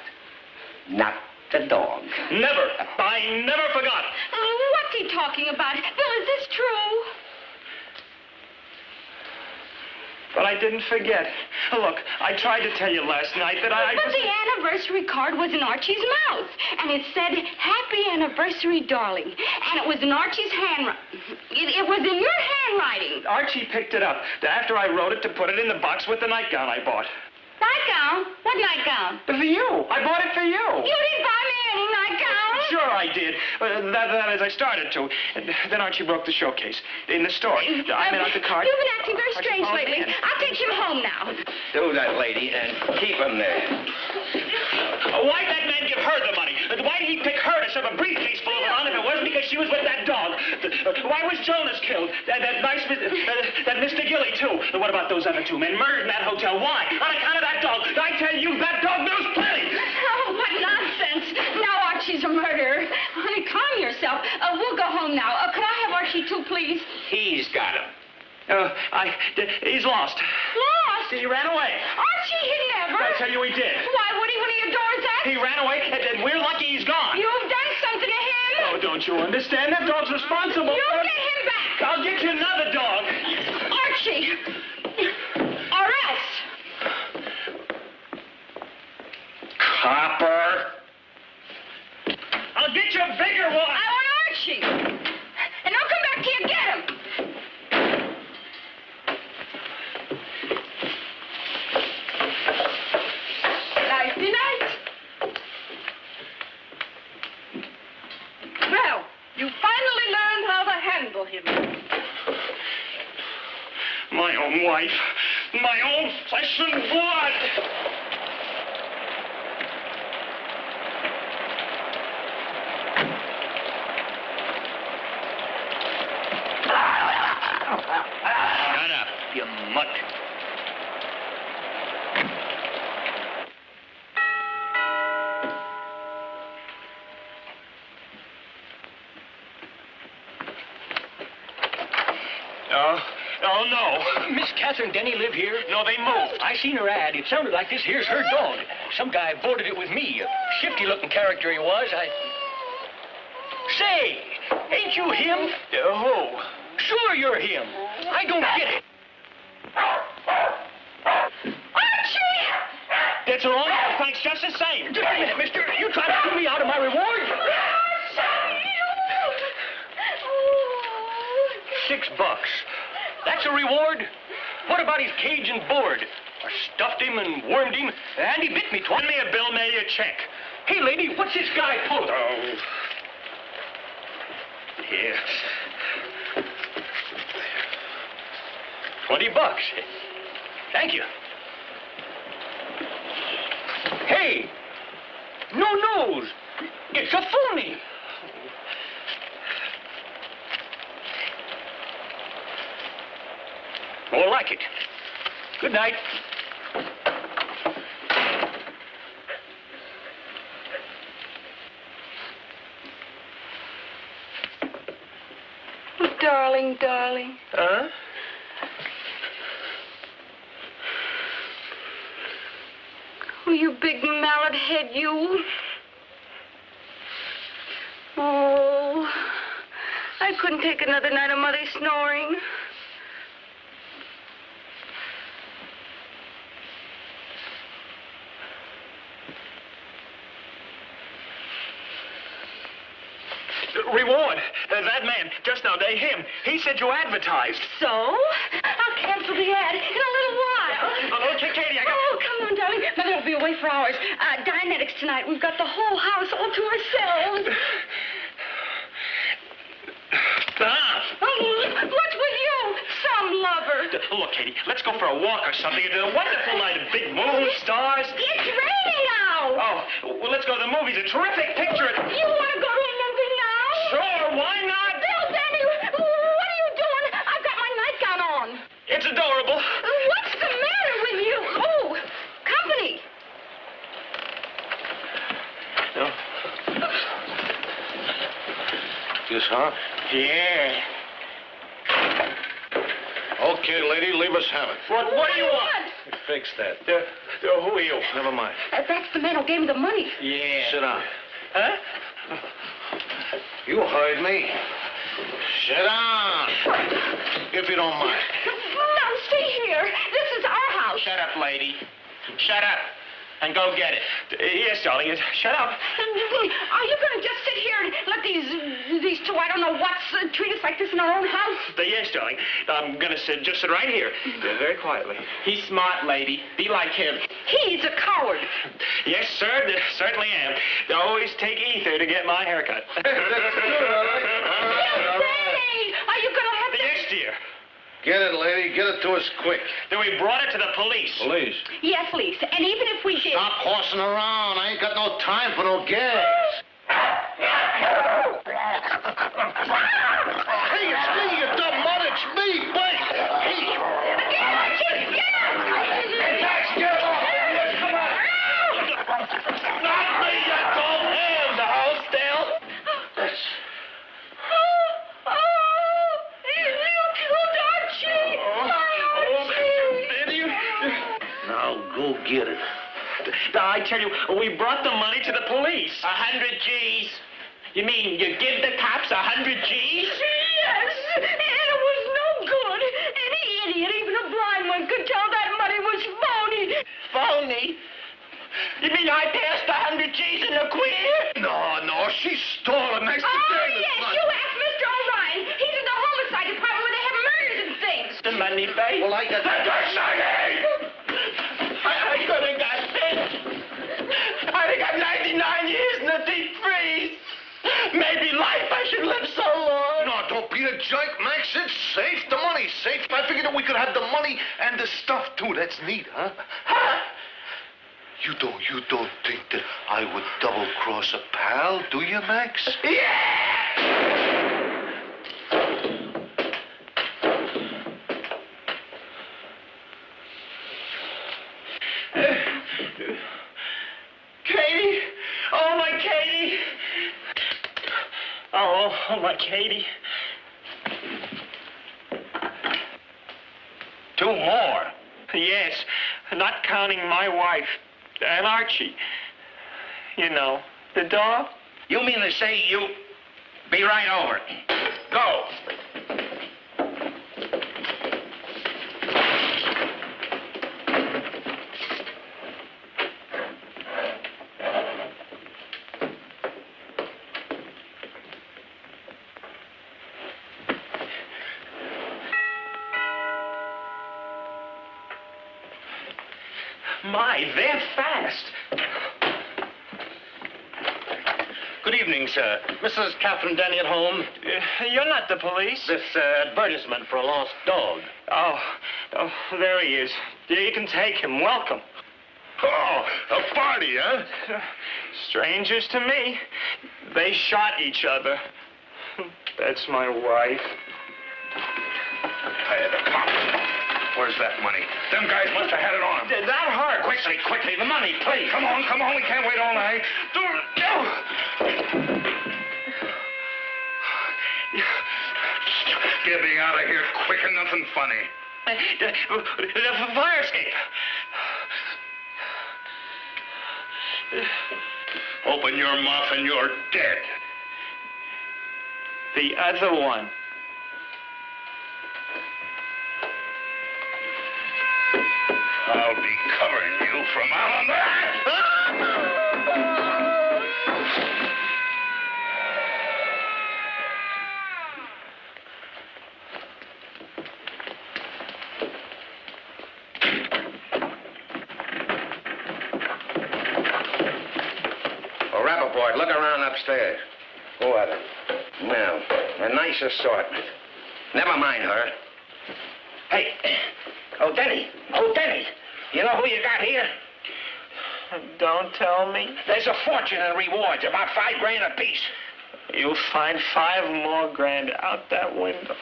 not the dog. Never. I never forgot. What's he talking about? Bill, is this true? But I didn't forget. Look, I tried to tell you last night that But the anniversary card was in Archie's mouth. And it said, Happy Anniversary, darling. And it was in Archie's handwriting. It was in your handwriting. Archie picked it up after I wrote it to put it in the box with the nightgown I bought. Nightgown? What nightgown? For you. I bought it for you. You didn't buy me any nightgown. Sure I did. That is, I started to. And then Archie broke the showcase in the store. I made out the card. You've been acting very strange lately. I'll take him home now. Do that, lady, and keep him there. Why'd that man give her the money? Why did he pick her to shove a briefcase full of it on if it wasn't because she was with that dog? Why was Jonas killed? That Mr. Gilly, too. What about those other two men murdered in that hotel? Why? On account of that dog. I tell you, that dog knows plenty. Oh, what nonsense. Now Archie's a murderer. Honey, calm yourself. We'll go home now. Could I have Archie, too, please? He's got him. He's lost. Lost? He ran away. Archie, he never. I tell you he did. Why would he when he adores us? He ran away, and we're lucky he's gone. You've done something to him. Oh, don't you understand? That dog's responsible. You get him back. I'll get you another dog. Archie. Or else. Copper. I'll get you a bigger one. I want Archie. And I'll come back here and get him. Nighty night. Well, you finally learned how to handle him. My own wife. My own flesh and blood. Shut up, you mutt. Oh, no. Miss Catherine Denney live here? No, they moved. I seen her ad. It sounded like this here's her dog. Some guy boarded it with me. A shifty-looking character he was. Say, ain't you him? Who? Sure you're him. I don't get it. Archie! That's all right. Thanks just the same. Just a minute, mister. You trying to put me out of my reward? $6. That's a reward? What about his cage and board? I stuffed him and wormed him, and he bit me twice. Send me a bill, mail you a check. Hey, lady, what's this guy pulling? Oh. Here. $20. Thank you. Hey! No nose! It's a phony! More like it. Good night. Oh, darling, darling. Huh? Oh, you big mallet head, you. Oh, I couldn't take another night of Mother snoring. Reward. That man, just now, him. He said you advertised. So? I'll cancel the ad in a little while. Oh, Katie, I got... Oh, come on, darling. Mother will be away for hours. Dianetics tonight. We've got the whole house all to ourselves. What's with you? Some lover. Look, Katie, let's go for a walk or something. It's a wonderful night of big moon, stars. It's raining out. Oh, well, let's go to the movies. A terrific picture. You want to go to a movie now? Sure, why not? Bill, Denney, what are you doing? I've got my nightgown on. It's adorable. What's the matter with you? Oh, company. No. This, huh? Yeah. Okay, lady, leave us have it. What do you want? fix that. Who are you? Never mind. That's the man who gave me the money. Yeah. Sit down. Huh? You heard me. Sit down. If you don't mind. No, stay here. This is our house. Shut up, lady. Shut up. And go get it. Yes, darling. Shut up. Are you going to just sit here and let these two, I don't know what's, treat us like this in our own house? Yes, darling. I'm going to just sit right here. Very quietly. He's smart, lady. Be like him. He's a coward. Yes, sir. Certainly am. They always take ether to get my haircut. Yes, Denney! Are you going to have to... Yes, dear. Get it, lady. Get it to us quick. Then we brought it to the police. Police? Yes, please. And even if we did... Stop horsing around. I ain't got no time for no gags. Hey, it's me, you dumb mutt. It's me, Blake. Hey. Get him! Hey, Max, get him off. Come on. Not me, you dumb hand. The house down. Now go get it. I tell you, we brought the money to the police. 100 G's. You mean you give the cops 100 G's? Yes, and it was no good. Any idiot, even a blind one, could tell that money was phony. Phony? You mean I passed 100 G's in the queer? No, she stole it next to David's Yes, money. you asked Mr. O'Ryan. He's in the homicide department where they have murders and things. The money, babe? Well, I got the I could have got this. I'd have got 99 years in the deep freeze. Maybe life I should live so long. No, don't be a jerk, Max. It's safe. The money's safe. I figured that we could have the money and the stuff, too. That's neat, huh? You don't think that I would double-cross a pal, do you, Max? Yeah! Katie! Oh, my Katie! Oh, my Katie. 2 more. Yes, not counting my wife and Archie. You know, the dog. You mean to say you... Be right over. Go. My, they're fast. Good evening, sir. Mrs. Catherine Denney at home? You're not the police. This advertisement for a lost dog. Oh, there he is. You can take him. Welcome. Oh, a party, huh? Strangers to me. They shot each other. That's my wife. Hey, the cops. Where's that money? Them guys must have had it on them. That hurt. Quickly, the money, please. Come on, we can't wait all night. Get me out of here quick and nothing funny. The fire escape. Open your mouth and you're dead. The other one. I'll be covering you from out on that. Well, Rappaport, look around upstairs. Who are they? Now, a nice assortment. Never mind her. Hey, Denney. You know who you got here? Don't tell me. There's a fortune in rewards, about $5,000 apiece. You'll find $5 more grand out that window.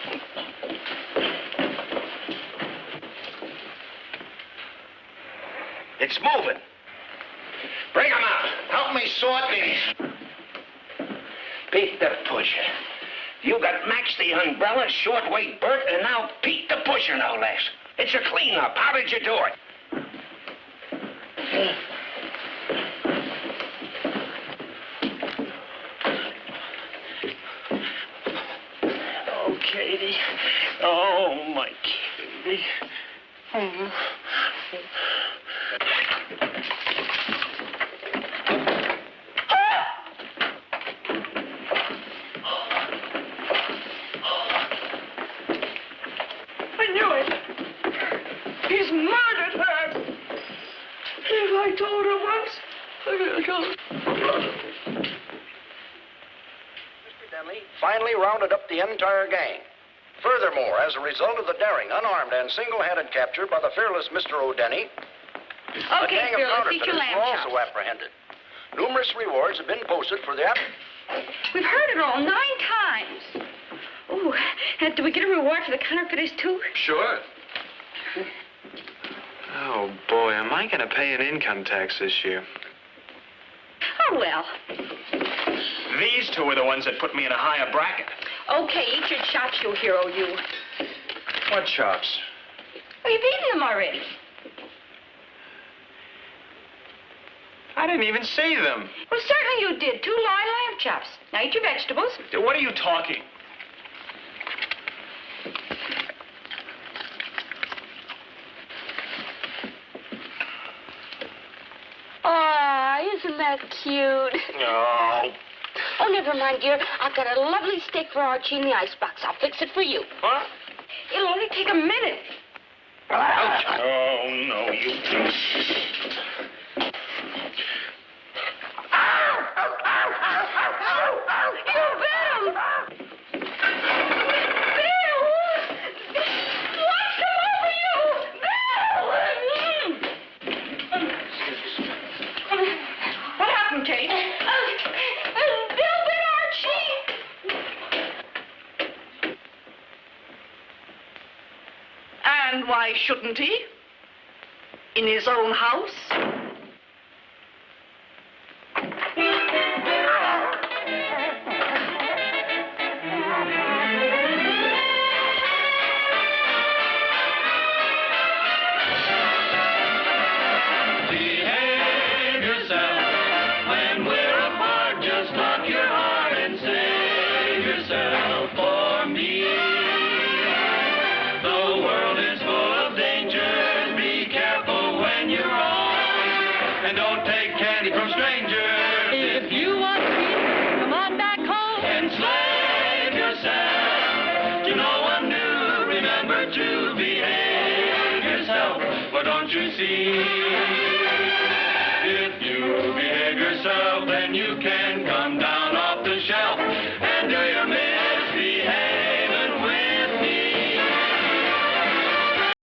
It's moving. Bring 'em out. Help me sort these. Pete the Pusher. You got Max the Umbrella, Shortweight Bert, and now Pete the Pusher, no less. It's a cleanup. How did you do it? Oh, Katie. Oh, my Katie. Oh. I knew it. He's murdered her. If I told her once, I go. Mr. Denney finally rounded up the entire gang. Furthermore, as a result of the daring, unarmed, and single-handed capture by the fearless Mr. O'Denney, a Okay, gang of Phil, let's eat counterfeiters your lamb were chops. also apprehended. Numerous rewards have been posted for the We've heard it all 9 times. Oh, do we get a reward for the counterfeiters, too? Sure. Oh, boy, am I going to pay an income tax this year? Oh, well. These two are the ones that put me in a higher bracket. Okay, eat your chops, you hero, you. What chops? Oh, you've eaten them already. I didn't even see them. Well, certainly you did. 2 lamb chops. Now eat your vegetables. What are you talking? Aw, isn't that cute? No. Oh, never mind, dear. I've got a lovely steak for Archie in the icebox. I'll fix it for you. What? It'll only take a minute. Oh, no, you... You bit him! Bill! What's come over you? Bill! What happened, Kate? Bill bit Archie! And why shouldn't he? In his own house? Behave yourself when we're apart. Just lock your heart and save yourself for me. The world is full of dangers. Be careful when you're on, and don't take candy from strangers. If you want peace, come on back home. Enslave yourself to no one new. Remember to behave yourself, for don't you see?